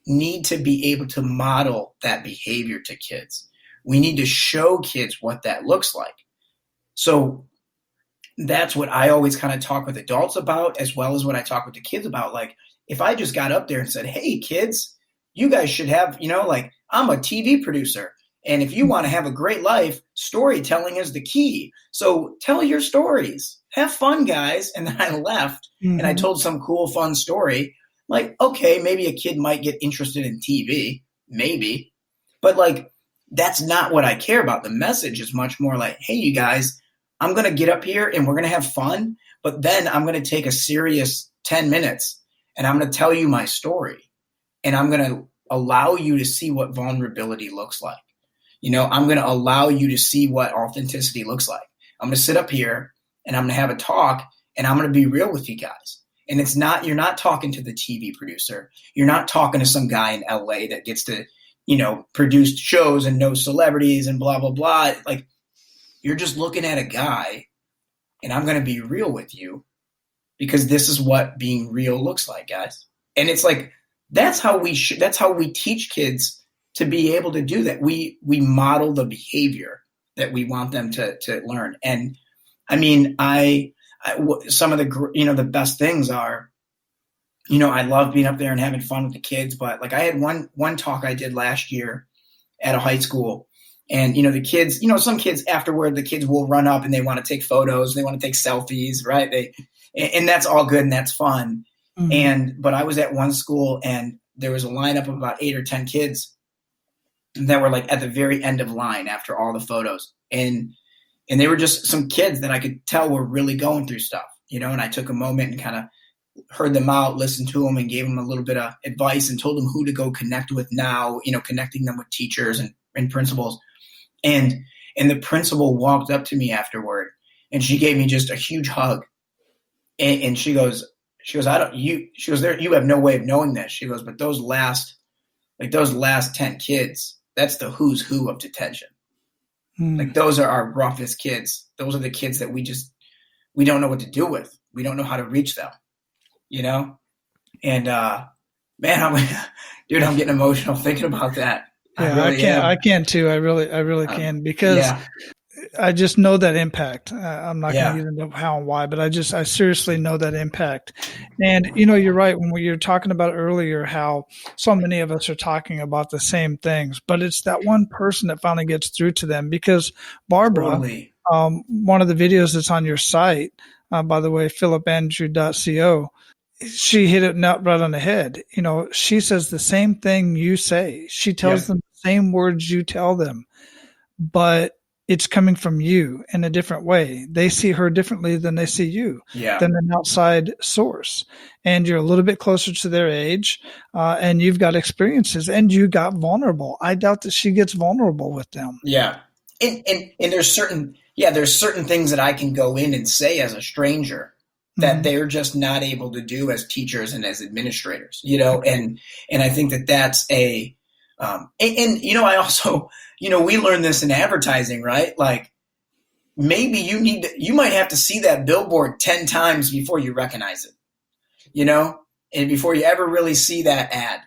need to be able to model that behavior to kids. We need to show kids what that looks like. So that's what I always kind of talk with adults about, as well as what I talk with the kids about. Like, if I just got up there and said, hey, kids, you guys should have, like, I'm a TV producer. And if you want to have a great life, storytelling is the key. So tell your stories. Have fun, guys. And then I left and I told some cool, fun story. Like, okay, maybe a kid might get interested in TV, maybe. But, like, that's not what I care about. The message is much more like, hey, you guys, I'm going to get up here and we're going to have fun. But then I'm going to take a serious 10 minutes and I'm going to tell you my story. And I'm going to allow you to see what vulnerability looks like. I'm going to allow you to see what authenticity looks like. I'm going to sit up here and I'm going to have a talk and I'm going to be real with you guys. And you're not talking to the TV producer. You're not talking to some guy in LA that gets to, produce shows and know celebrities and blah, blah, blah. Like, you're just looking at a guy and I'm going to be real with you because this is what being real looks like, guys. And it's like, that's how we teach kids to be able to do that. We model the behavior that we want them to learn. And I mean, some of the, the best things are, I love being up there and having fun with the kids, but like I had one talk I did last year at a high school and, the kids, some kids afterward, the kids will run up and they want to take photos. They want to take selfies, right? And that's all good and that's fun. Mm-hmm. But I was at one school and there was a lineup of about 8 or 10 kids that were like at the very end of line after all the photos. And they were just some kids that I could tell were really going through stuff, and I took a moment and kind of heard them out, listened to them and gave them a little bit of advice and told them who to go connect with now, connecting them with teachers and principals. And the principal walked up to me afterward and she gave me just a huge hug. And she goes, you have no way of knowing this. She goes, but those last 10 kids, that's the who's who of detention. Like those are our roughest kids. Those are the kids that we don't know what to do with. We don't know how to reach them, And man, I'm getting emotional thinking about that. Yeah, I can too. I really can because I just know that impact. I'm not going to get into how and why, but I seriously know that impact. And, you're right when you were talking about earlier how so many of us are talking about the same things, but it's that one person that finally gets through to them because Barbara, totally. One of the videos that's on your site, by the way, phillipandrew.co, she hit it right on the head. She says the same thing you say. She tells them the same words you tell them, but it's coming from you in a different way. They see her differently than they see you, than an outside source. And you're a little bit closer to their age, and you've got experiences, and you got vulnerable. I doubt that she gets vulnerable with them. Yeah. And there's certain things that I can go in and say as a stranger that they're just not able to do as teachers and as administrators, and I think that that's I also, we learn this in advertising, right? Like maybe you might have to see that billboard 10 times before you recognize it, and before you ever really see that ad.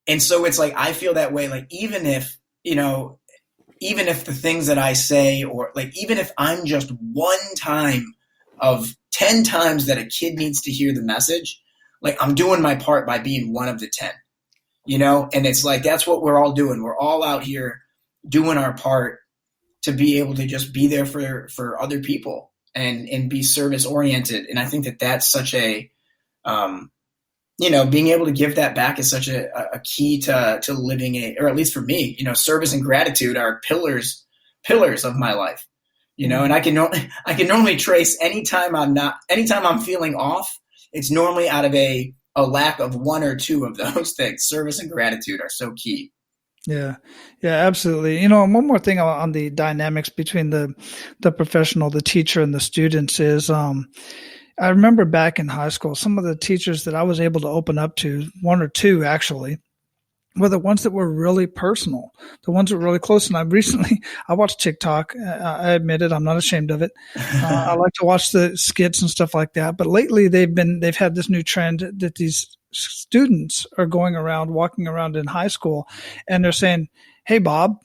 And so it's like, I feel that way. Like, even if the things that I say, or like, even if I'm just one time of 10 times that a kid needs to hear the message, like I'm doing my part by being one of the 10. And it's like, that's what we're all doing. We're all out here doing our part to be able to just be there for other people and be service oriented. And I think that that's such a, being able to give that back is such a key to living or at least for me, service and gratitude are pillars of my life, and I can normally trace anytime I'm feeling off, it's normally out of a lack of one or two of those things. Service and gratitude are so key. Yeah, absolutely. And one more thing on the dynamics between the professional, the teacher, and the students is, I remember back in high school, some of the teachers that I was able to open up to, one or two actually, were the ones that were really personal, the ones that were really close. And I watched TikTok. I admit it. I'm not ashamed of it. I like to watch the skits and stuff like that. But lately they've had this new trend that these students are walking around in high school, and they're saying, "Hey, Bob,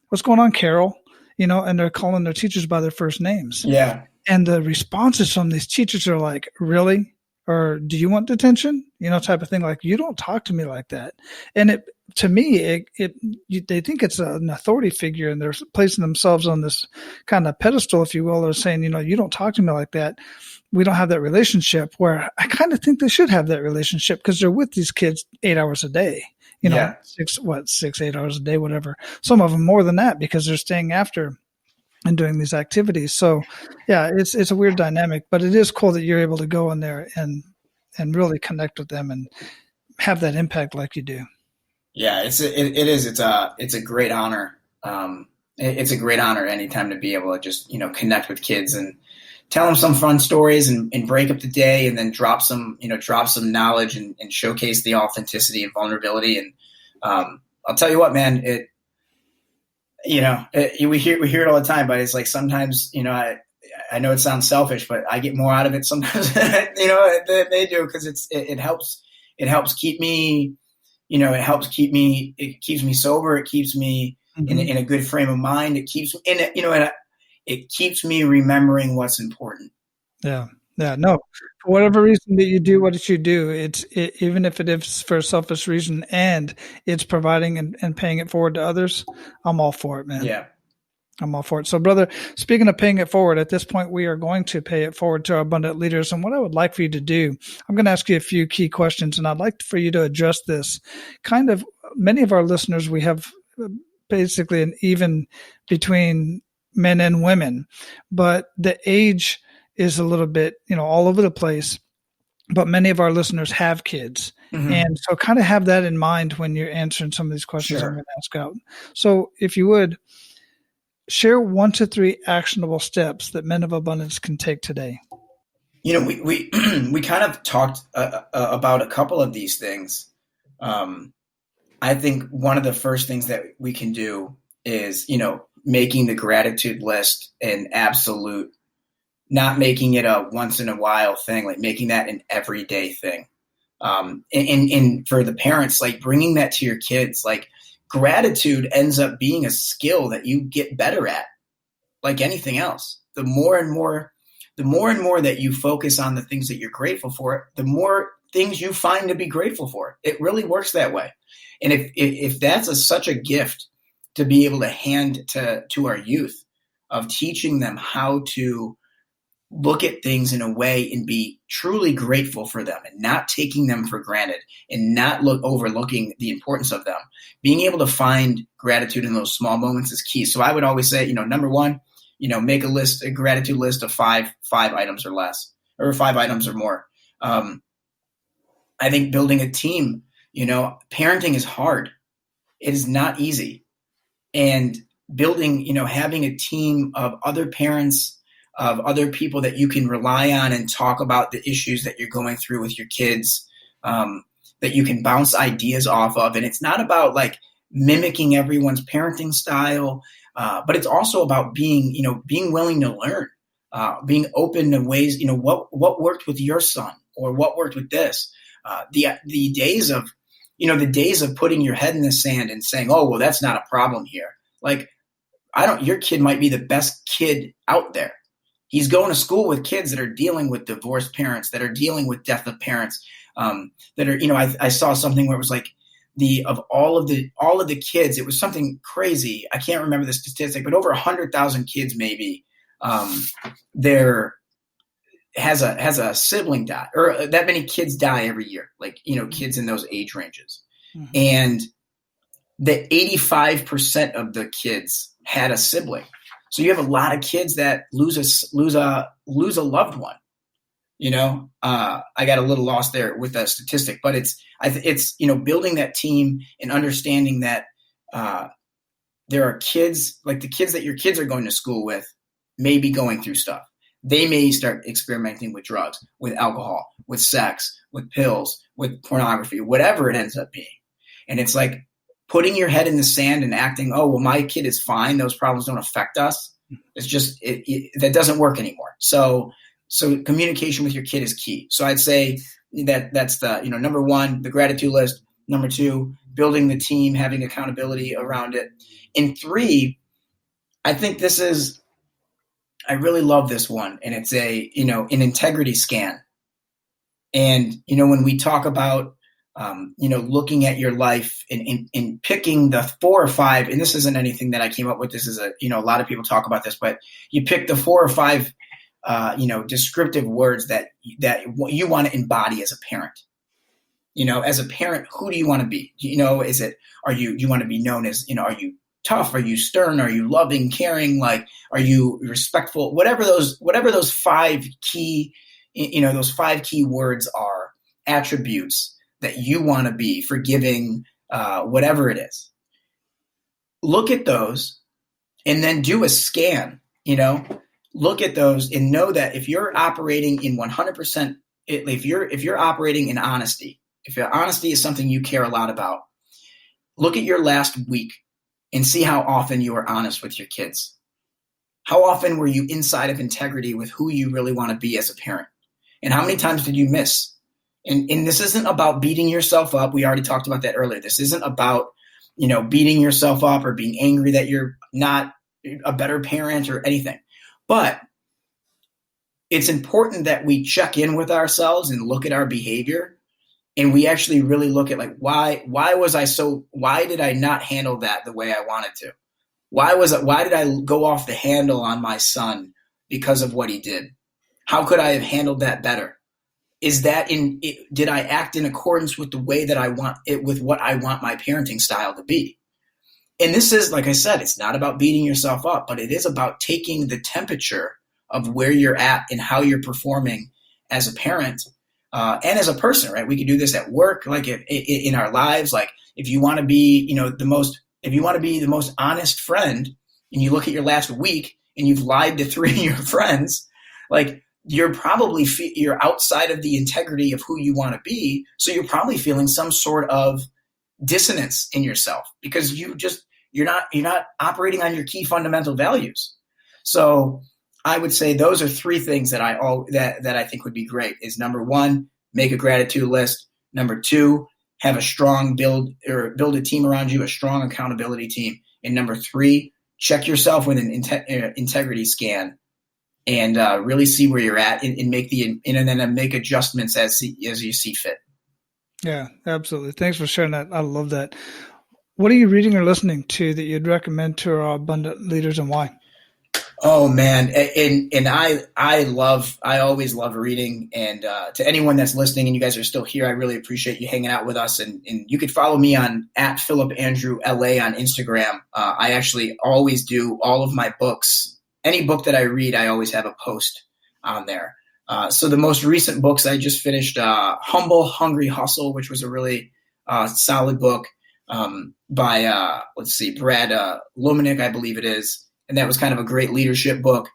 what's going on, Carol?" And they're calling their teachers by their first names. Yeah. And the responses from these teachers are like, "Really?" Or "Do you want detention?" Type of thing. Like, you don't talk to me like that. And to me, they think it's an authority figure, and they're placing themselves on this kind of pedestal, if you will. They're saying, you don't talk to me like that. We don't have that relationship, where I kind of think they should have that relationship, because they're with these kids 8 hours a day, 8 hours a day, whatever. Some of them more than that, because they're staying after and doing these activities. So yeah, it's a weird dynamic, but it is cool that you're able to go in there and really connect with them and have that impact like you do. Yeah, it is. It's a great honor. It's a great honor anytime to be able to just, connect with kids and tell them some fun stories and break up the day, and then drop some knowledge and showcase the authenticity and vulnerability. And I'll tell you what, man, we hear it all the time, but it's like sometimes, I know it sounds selfish, but I get more out of it sometimes, they do, because it helps keep me, it keeps me sober. It keeps me in a good frame of mind. It keeps it keeps me remembering what's important. Yeah. Yeah. No, for whatever reason that you do what you do, even if it is for a selfish reason and it's providing and paying it forward to others, I'm all for it, man. Yeah. I'm all for it. So, brother, speaking of paying it forward, at this point, we are going to pay it forward to our abundant leaders. And what I would like for you to do, I'm going to ask you a few key questions, and I'd like for you to address this. Kind of, many of our listeners, we have basically an even between men and women, but the age is a little bit, all over the place. But many of our listeners have kids. Mm-hmm. And so kind of have that in mind when you're answering some of these questions. Sure. I'm going to ask out. So if you would, share 1 to 3 actionable steps that men of abundance can take today. We kind of talked about a couple of these things. I think one of the first things that we can do is, making the gratitude list an absolute, not making it a once in a while thing, like making that an everyday thing. And for the parents, like bringing that to your kids, like gratitude ends up being a skill that you get better at, like anything else. The more and more that you focus on the things that you're grateful for, the more things you find to be grateful for. It really works that way. And if that's such a gift to be able to hand to our youth, of teaching them how to look at things in a way and be truly grateful for them and not taking them for granted and not overlooking the importance of them. Being able to find gratitude in those small moments is key. So I would always say, number one, make a gratitude list of five items or less, or 5 items or more. I think building a team, parenting is hard. It is not easy. And building, having a team of other parents, of other people that you can rely on and talk about the issues that you're going through with your kids, that you can bounce ideas off of. And it's not about like mimicking everyone's parenting style, but it's also about being willing to learn, being open to ways, what worked with your son or what worked with this. The days of putting your head in the sand and saying, oh, well, that's not a problem here. Like, your kid might be the best kid out there. He's going to school with kids that are dealing with divorced parents, that are dealing with death of parents, that are, I saw something where it was like of all of the kids, it was something crazy. I can't remember the statistic, but over 100,000 kids, maybe, there has a sibling die, or that many kids die every year, like, kids in those age ranges. Mm-hmm. And the 85% of the kids had a sibling. So you have a lot of kids that lose a loved one. I got a little lost there with that statistic, but it's building that team and understanding that there are kids, like the kids that your kids are going to school with may be going through stuff. They may start experimenting with drugs, with alcohol, with sex, with pills, with pornography, whatever it ends up being. And it's like, putting your head in the sand and acting, oh, well, my kid is fine, those problems don't affect us, it's just that doesn't work anymore. So communication with your kid is key. So I'd say that's the, number one, the gratitude list. Number two, building the team, having accountability around it. And three, I think I really love this one, and it's an integrity scan. And, when we talk about, looking at your life and picking the 4 or 5, and this isn't anything that I came up with. This is a lot of people talk about this, but you pick the 4 or 5, descriptive words that you want to embody as a parent. As a parent, who do you want to be? Do you want to be known as, are you tough? Are you stern? Are you loving, caring? Like, are you respectful? Whatever those 5 key, those 5 key words are, attributes that you want to be, forgiving, whatever it is. Look at those and then do a scan, look at those and know that if you're operating in 100%, if you're operating in honesty, if honesty is something you care a lot about, look at your last week and see how often you were honest with your kids. How often were you inside of integrity with who you really want to be as a parent? And how many times did you miss? And this isn't about beating yourself up. We already talked about that earlier. This isn't about, beating yourself up or being angry that you're not a better parent or anything. But it's important that we check in with ourselves and look at our behavior. And we actually really look at why did I not handle that the way I wanted to? Why did I go off the handle on my son because of what he did? How could I have handled that better? Did I act in accordance with the way that I want it, with what I want my parenting style to be? And this is, like I said, it's not about beating yourself up, but it is about taking the temperature of where you're at and how you're performing as a parent and as a person, right? We can do this at work, like in our lives. Like if you want to be, the most honest friend, and you look at your last week and you've lied to 3 of your friends, like you're outside of the integrity of who you want to be. So you're probably feeling some sort of dissonance in yourself because you're not operating on your key fundamental values. So I would say those are 3 things that I think would be great. Is number 1, make a gratitude list. Number 2, have a strong build a team around you, a strong accountability team. And number 3, check yourself with an integrity scan and really see where you're at and then make adjustments as you see fit. Yeah, absolutely. Thanks for sharing that. I love that. What are you reading or listening to that you'd recommend to our abundant leaders, and why? Oh man, and I always love reading. And to anyone that's listening and you guys are still here, I really appreciate you hanging out with us. And you could follow me on @PhillipAndrewLA on Instagram. I actually always do all of my books. Any book that I read, I always have a post on there. So the most recent books I just finished, Humble, Hungry, Hustle, which was a really solid book by Brad Lomenick, I believe it is. And that was kind of a great leadership book.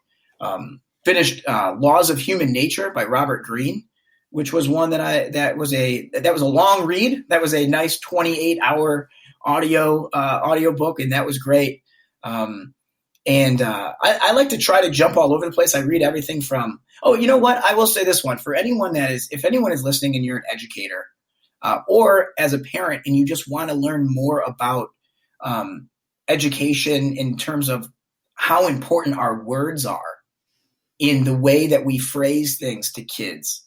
Finished Laws of Human Nature by Robert Greene, which was one that was a long read. That was a nice 28-hour audio book, and that was great. I like to try to jump all over the place. I read everything from, you know what? I will say this one. For anyone if anyone is listening and you're an educator or as a parent and you just want to learn more about education in terms of how important our words are in the way that we phrase things to kids.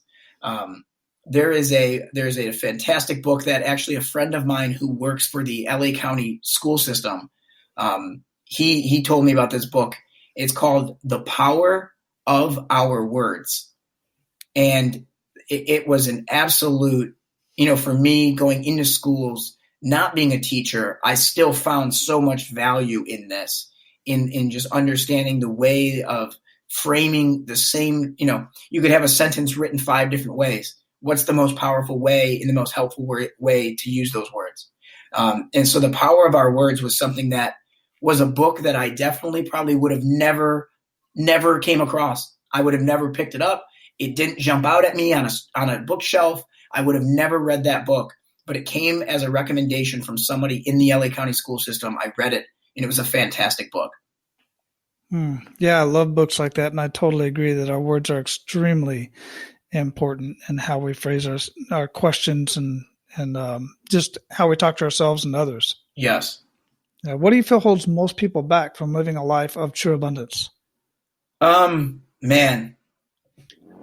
There's a fantastic book that actually a friend of mine who works for the LA County school system, he told me about this book. It's called The Power of Our Words. And it was an absolute, for me going into schools, not being a teacher, I still found so much value in this, in just understanding the way of framing the same, you could have a sentence written 5 different ways. What's the most powerful way and the most helpful way to use those words? And so The Power of Our Words was something that was a book that I definitely probably would have never came across. I would have never picked it up. It didn't jump out at me on a bookshelf. I would have never read that book. but it came as a recommendation from somebody in the LA County school system. I read it, and it was a fantastic book. Yeah, I love books like that, and I totally agree that our words are extremely important in how we phrase our questions and just how we talk to ourselves and others. Yes. What do you feel holds most people back from living a life of true abundance? Man,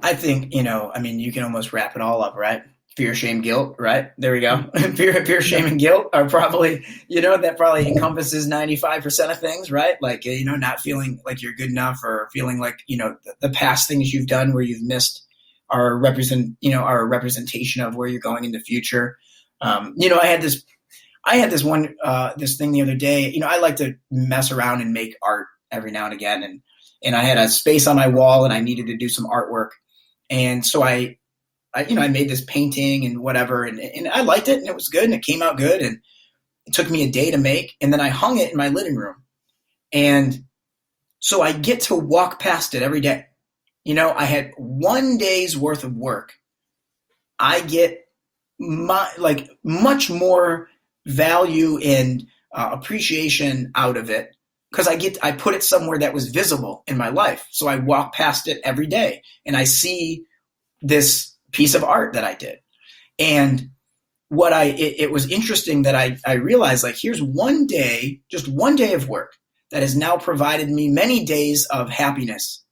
I think, you can almost wrap it all up, right? Fear, shame, guilt, right? There we go. Fear, shame, and guilt are probably, that probably encompasses 95% of things, right? Like, not feeling like you're good enough, or feeling like, the past things you've done where you've missed are a representation of where you're going in the future. I had this thing the other day. I like to mess around and make art every now and again. And I had a space on my wall and I needed to do some artwork. And so I made this painting and whatever, and I liked it and it was good and it came out good. And it took me a day to make. And then I hung it in my living room. And so I get to walk past it every day. I had one day's worth of work. I get much more value and appreciation out of it because I put it somewhere that was visible in my life. So I walk past it every day and I see this piece of art that I did. And it was interesting that I realized, like, here's one day, just one day of work that has now provided me many days of happiness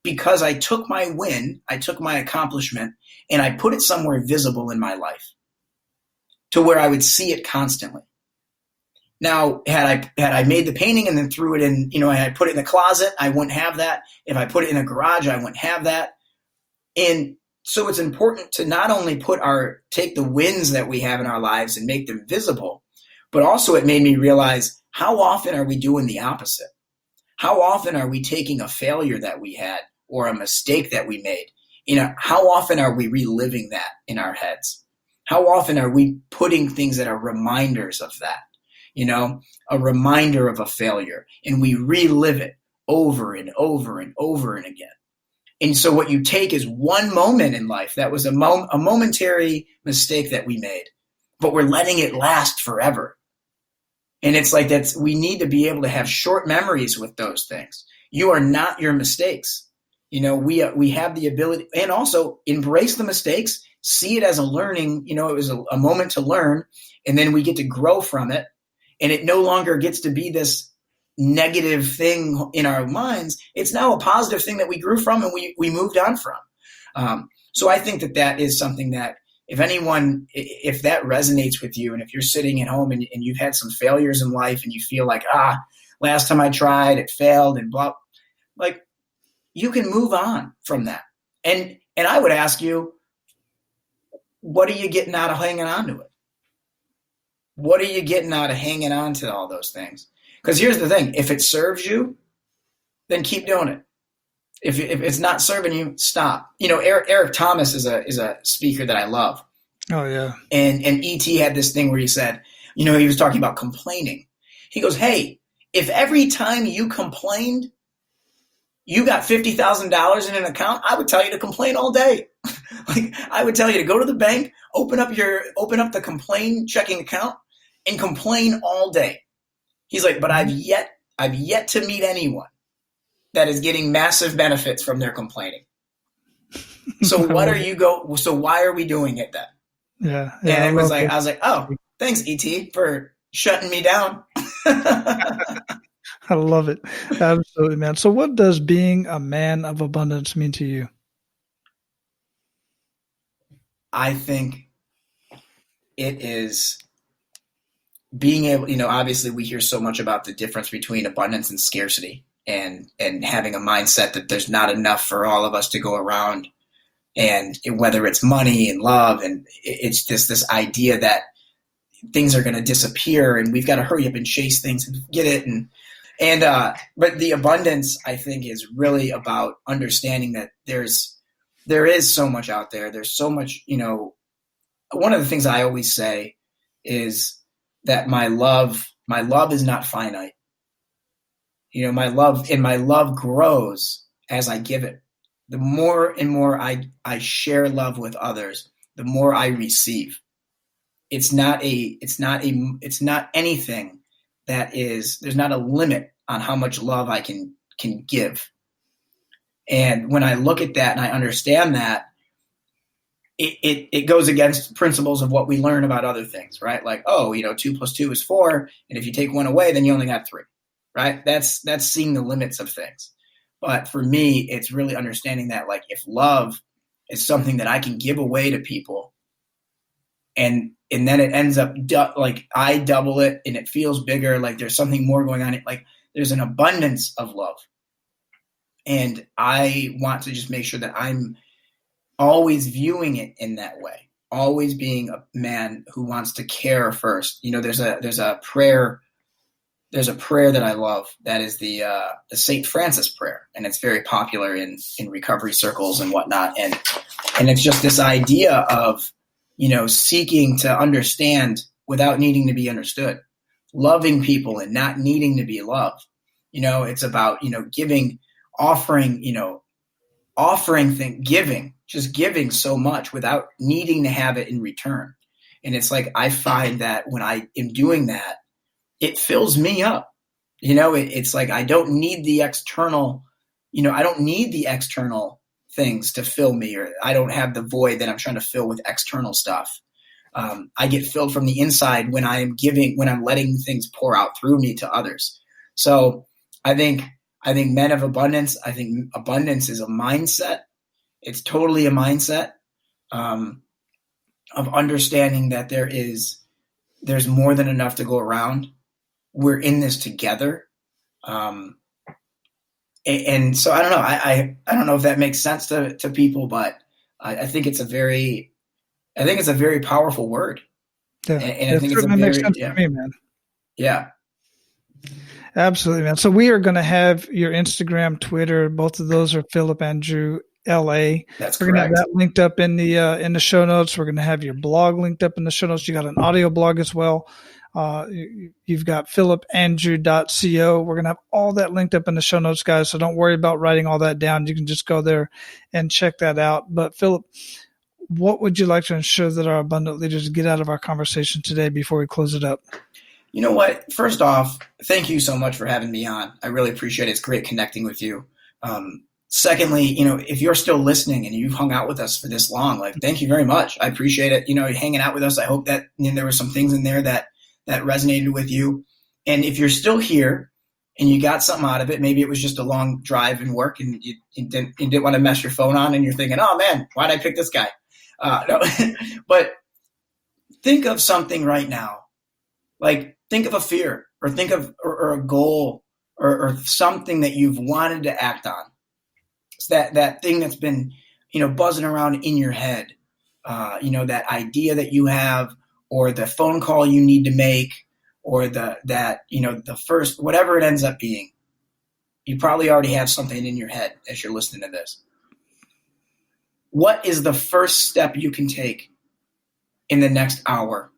because I took my win, I took my accomplishment, and I put it somewhere visible in my life to where I would see it constantly. Now, had I made the painting and then threw it in, I had put it in the closet, I wouldn't have that. If I put it in a garage, I wouldn't have that. And so it's important to not only take the wins that we have in our lives and make them visible, but also it made me realize, how often are we doing the opposite? How often are we taking a failure that we had or a mistake that we made? How often are we reliving that in our heads? How often are we putting things that are reminders of that? A reminder of a failure, and we relive it over and over and over and again. And so what you take is one moment in life that was a momentary mistake that we made, but we're letting it last forever. And it's like we need to be able to have short memories with those things. You are not your mistakes. We have the ability, and also embrace the mistakes, see it as a learning, it was a moment to learn, and then we get to grow from it. And it no longer gets to be this negative thing in our minds. It's now a positive thing that we grew from and we moved on from. So I think that is something that if that resonates with you, and if you're sitting at home and you've had some failures in life and you feel like, last time I tried, it failed and blah, like, you can move on from that. And I would ask you, what are you getting out of hanging on to it? What are you getting out of hanging on to all those things? Because here's the thing. If it serves you, then keep doing it. If it's not serving you, stop. Eric Thomas is a speaker that I love. Oh, yeah. And E.T. had this thing where he said, he was talking about complaining. He goes, hey, if every time you complained, you got $50,000 in an account, I would tell you to complain all day. Like, I would tell you to go to the bank, open up the complain checking account and complain all day. He's like, but I've yet to meet anyone that is getting massive benefits from their complaining. So why are we doing it then? Yeah. And I was like, oh, thanks, E.T., for shutting me down. I love it. Absolutely, man. So what does being a man of abundance mean to you? I think it is being able, obviously we hear so much about the difference between abundance and scarcity, and having a mindset that there's not enough for all of us to go around, and whether it's money and love, and it's just this idea that things are going to disappear and we've got to hurry up and chase things and get it. But the abundance, I think, is really about understanding that there is so much out there. There's so much, one of the things I always say is that my love is not finite. My love grows as I give it. The more and more I share love with others, the more I receive. it's not anything that is, there's not a limit on how much love I can give. And when I look at that and I understand that, it goes against principles of what we learn about other things, right? Like, 2 + 2 is 4. And if you take 1 away, then you only got 3, right? That's seeing the limits of things. But for me, it's really understanding that, like, if love is something that I can give away to people, and then it ends up like I double it and it feels bigger, like there's something more going on. Like there's an abundance of love. And I want to just make sure that I'm always viewing it in that way, always being a man who wants to care first. There's a prayer that I love that is the St. Francis prayer, and it's very popular in recovery circles and whatnot. And it's just this idea of, seeking to understand without needing to be understood, loving people and not needing to be loved. It's about, giving, giving so much without needing to have it in return. And it's like, I find that when I am doing that, it fills me up. It's like, I don't need the external, things to fill me, or I don't have the void that I'm trying to fill with external stuff. I get filled from the inside when I'm letting things pour out through me to others. So I think men of abundance, I think abundance is a mindset. It's totally a mindset of understanding that there's more than enough to go around. We're in this together. And so I don't know. I don't know if that makes sense to people, but I think it's a very powerful word. Yeah, and I think it's makes sense to me, man. Yeah. Absolutely, man. So we are going to have your Instagram, Twitter. Both of those are Phillip Andrew LA. That's We're going to have correct. that linked up in the show notes. We're going to have your blog linked up in the show notes. You got an audio blog as well. You've got philipandrew.co. We're going to have all that linked up in the show notes, guys. So don't worry about writing all that down. You can just go there and check that out. But Phillip, what would you like to ensure that our abundant leaders get out of our conversation today before we close it up? You know what? First off, thank you so much for having me on. I really appreciate it. It's great connecting with you. Secondly, if you're still listening and you've hung out with us for this long, like, thank you very much. I appreciate it. Hanging out with us. I hope that there were some things in there that resonated with you. And if you're still here and you got something out of it, maybe it was just a long drive and work and you didn't want to mess your phone on and you're thinking, oh man, why'd I pick this guy? No. But think of something right now. Like, think of a fear, or think of or a goal, or something that you've wanted to act on. It's that thing that's been, buzzing around in your head. That idea that you have, or the phone call you need to make, or the first, whatever it ends up being. You probably already have something in your head as you're listening to this. What is the first step you can take in the next hour?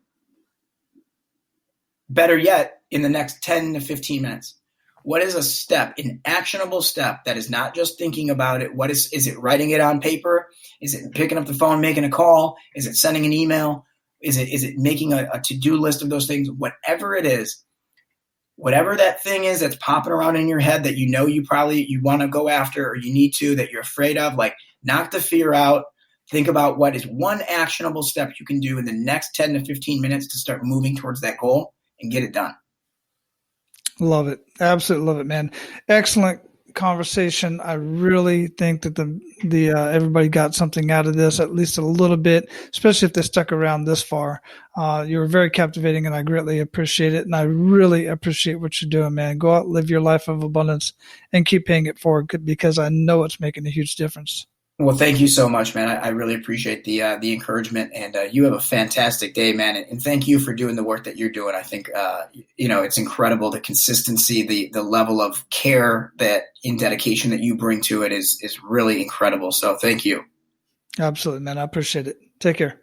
Better yet, in the next 10 to 15 minutes. What is a step, an actionable step that is not just thinking about it? What is it writing it on paper? Is it picking up the phone, making a call? Is it sending an email? Is it making a to-do list of those things? Whatever it is, whatever that thing is that's popping around in your head that you want to go after, or you need to, that you're afraid of, like, knock the fear out. Think about what is one actionable step you can do in the next 10 to 15 minutes to start moving towards that goal and get it done. Love it. Absolutely love it, man. Excellent conversation. I really think that the everybody got something out of this, at least a little bit, especially if they stuck around this far. You were very captivating, and I greatly appreciate it. And I really appreciate what you're doing, man. Go out, live your life of abundance, and keep paying it forward, because I know it's making a huge difference. Well, thank you so much, man. I really appreciate the encouragement, and you have a fantastic day, man. And thank you for doing the work that you're doing. I think it's incredible, the consistency, the level of care that in dedication that you bring to it is really incredible. So thank you. Absolutely, man. I appreciate it. Take care.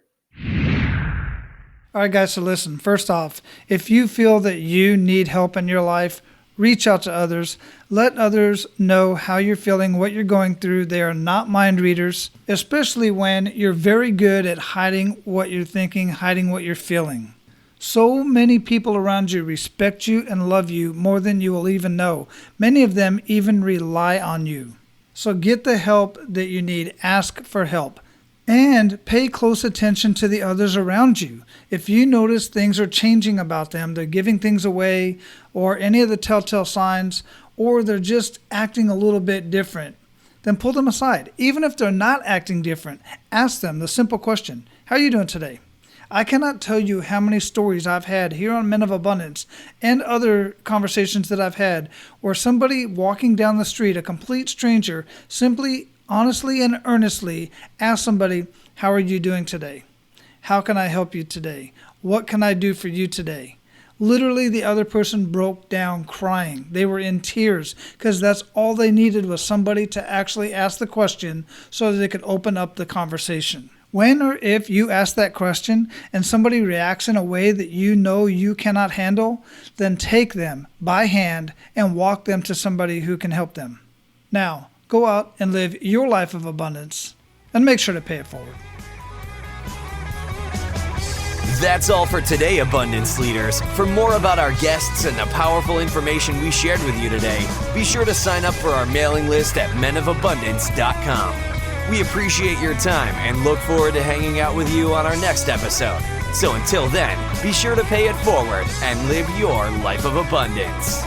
All right, guys. So listen. First off, if you feel that you need help in your life, Reach out to others. Let others know how you're feeling, what you're going through. They are not mind readers, especially when you're very good at hiding what you're thinking, hiding what you're feeling. So many people around you respect you and love you more than you will even know. Many of them even rely on you. So get the help that you need. Ask for help. And pay close attention to the others around you. If you notice things are changing about them, they're giving things away, or any of the telltale signs, or they're just acting a little bit different, then pull them aside. Even if they're not acting different, ask them the simple question, how are you doing today? I cannot tell you how many stories I've had here on Men of Abundance and other conversations that I've had where somebody walking down the street, a complete stranger, simply honestly and earnestly ask somebody, how are you doing today? How can I help you today? What can I do for you today? Literally, the other person broke down crying. They were in tears because that's all they needed was somebody to actually ask the question so that they could open up the conversation. When or if you ask that question and somebody reacts in a way that you know you cannot handle, then take them by hand and walk them to somebody who can help them. Now, go out and live your life of abundance and make sure to pay it forward. That's all for today, Abundance Leaders. For more about our guests and the powerful information we shared with you today, be sure to sign up for our mailing list at menofabundance.com. We appreciate your time and look forward to hanging out with you on our next episode. So until then, be sure to pay it forward and live your life of abundance.